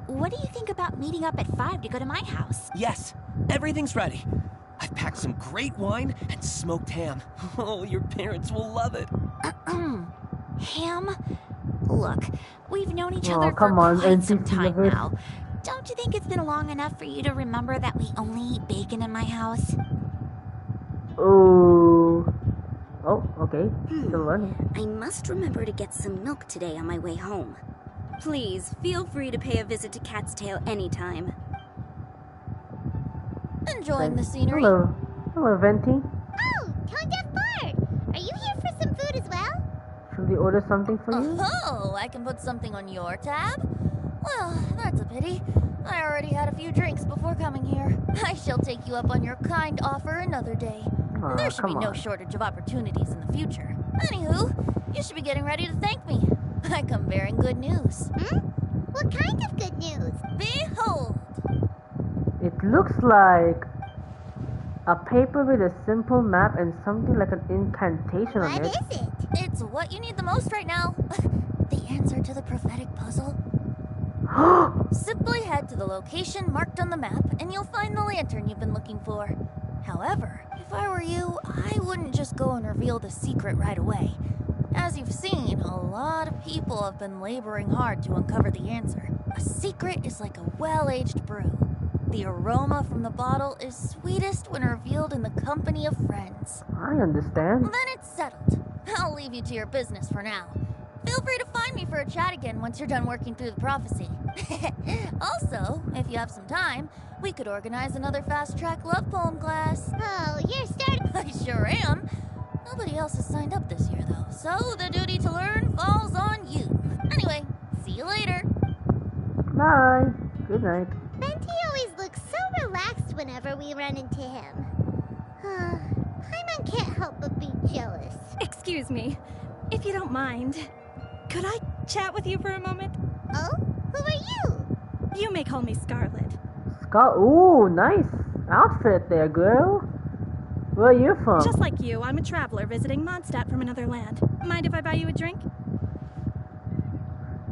What do you think about meeting up at 5 to go to my house? Yes, everything's ready. I've packed some great wine and smoked ham. Oh, your parents will love it. Ham? Look, we've known each other for come on, quite some NPC time lovers. now. Don't you think it's been long enough for you to remember that we only eat bacon in my house? Oh. Oh, okay. Still running. I must remember to get some milk today on my way home. Please, feel free to pay a visit to Cat's Tail anytime. Enjoying the scenery? Hello. Hello, Venti. Oh, Tone Deaf Bard! Are you here for some food as well? Should we order something for you? Oh, I can put something on your tab? Well, that's a pity. I already had a few drinks before coming here. I shall take you up on your kind offer another day. There should be no shortage of opportunities in the future. Anywho, you should be getting ready to thank me. I come bearing good news. What kind of good news? Behold! It looks like A paper with a simple map and something like an incantation on What it. is it? It's what you need the most right now. The answer to the prophetic puzzle. Simply head to the location marked on the map and you'll find the lantern you've been looking for. However, if I were you, I wouldn't just go and reveal the secret right away. As you've seen, a lot of people have been laboring hard to uncover the answer. A secret is like a well-aged brew. The aroma from the bottle is sweetest when revealed in the company of friends. I understand. Then it's settled. I'll leave you to your business for now. Feel free to find me for a chat again once you're done working through the prophecy. Also, if you have some time, we could organize another fast-track love poem class. Oh, you're starting. I sure am. Nobody else has signed up this year, though, so the duty to learn falls on you. Anyway, see you later. Bye. Good night. Venti always looks so relaxed whenever we run into him. Paimon can't help but be jealous. Excuse me, if you don't mind, could I chat with you for a moment? Oh? Who are you? You may call me Scarlet. Ooh, nice outfit there, girl. Where are you from? Just like you, I'm a traveler visiting Mondstadt from another land. Mind if I buy you a drink?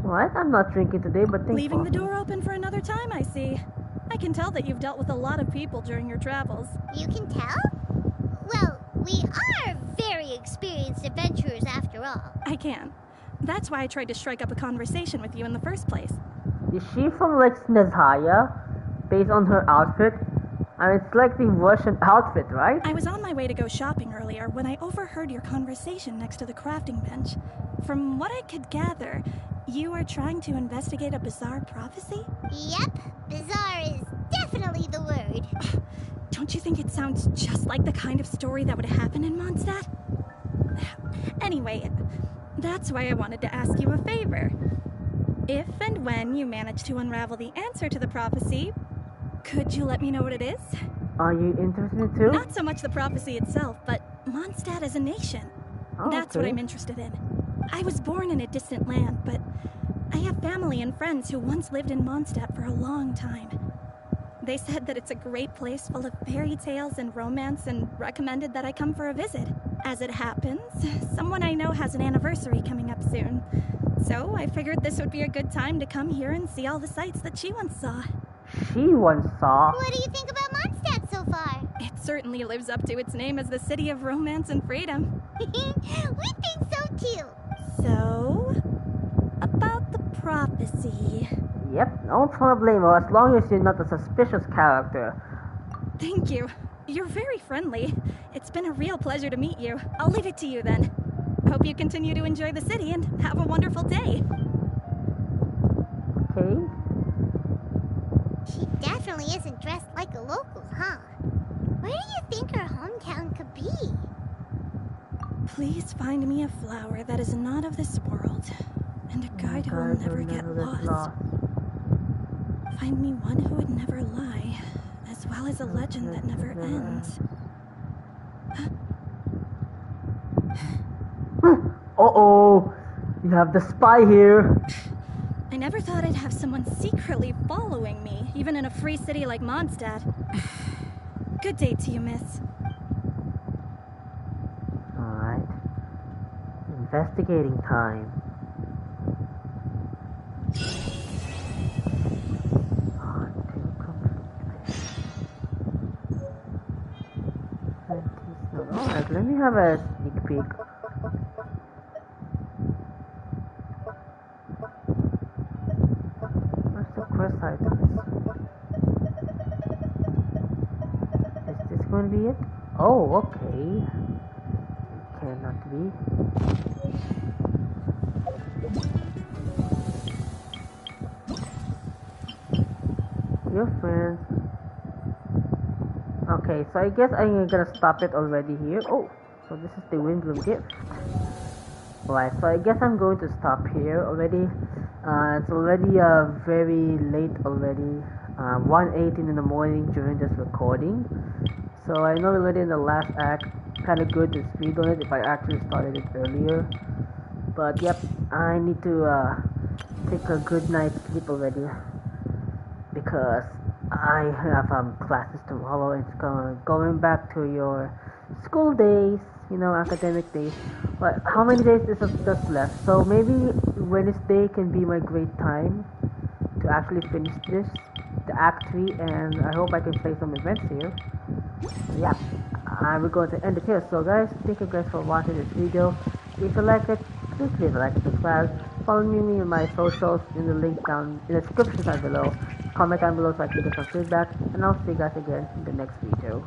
What? I'm not drinking today, but thanks. Leaving the door open for another time, I see. I can tell that you've dealt with a lot of people during your travels. You can tell? Well, we are very experienced adventurers after all. I can. That's why I tried to strike up a conversation with you in the first place. Is she from like Snezhaya? Based on her outfit? I mean, it's like the Russian outfit, right? I was on my way to go shopping earlier when I overheard your conversation next to the crafting bench. From what I could gather, you are trying to investigate a bizarre prophecy? Yep, bizarre is definitely the word. Don't you think it sounds just like the kind of story that would happen in Mondstadt? Anyway, that's why I wanted to ask you a favor. If and when you manage to unravel the answer to the prophecy, could you let me know what it is? Are you interested too? Not so much the prophecy itself, but Mondstadt as a nation. Oh, That's what I'm interested in. I was born in a distant land, but I have family and friends who once lived in Mondstadt for a long time. They said that it's a great place full of fairy tales and romance and recommended that I come for a visit. As it happens, someone I know has an anniversary coming up soon. So I figured this would be a good time to come here and see all the sights that she once saw. She once saw? What do you think about Mondstadt so far? It certainly lives up to its name as the city of romance and freedom. We think so too. So, about the prophecy. Yep, no problemo, as long as you're not a suspicious character. Thank you. You're very friendly. It's been a real pleasure to meet you. I'll leave it to you then. Hope you continue to enjoy the city and have a wonderful day. Okay. She definitely isn't dressed like a local, huh? Where do you think her hometown could be? Please find me a flower that is not of this world, and a guide who will never get lost. Find me one who would never lie, as well as a legend that never ends. Uh-oh! You have the spy here. I never thought I'd have someone secretly following me, even in a free city like Mondstadt. Good day to you, miss. Alright. Investigating time. Alright, let me have a sneak peek. Where's the quest items? Is this going to be it? Oh, okay. It cannot be. Your friends. Okay, so I guess I'm gonna stop it already here. Oh, so this is the Windblume gift. Alright, so I guess I'm going to stop here already. It's already very late already. 1:18 in the morning during this recording. So I know already in the last act, kind of good to speed on it if I actually started it earlier. But yep, I need to take a good night's sleep already. Because I have classes tomorrow. It's going back to your school days, academic days. But how many days is just left? So maybe Wednesday can be my great time to actually finish this, the Act 3, and I hope I can play some events here. Yeah, we're going to end it here. So guys, thank you guys for watching this video. If you like it, please leave a like and subscribe. Follow me on my socials in the link down in the description down below. Comment down below so I can get some feedback, and I'll see you guys again in the next video.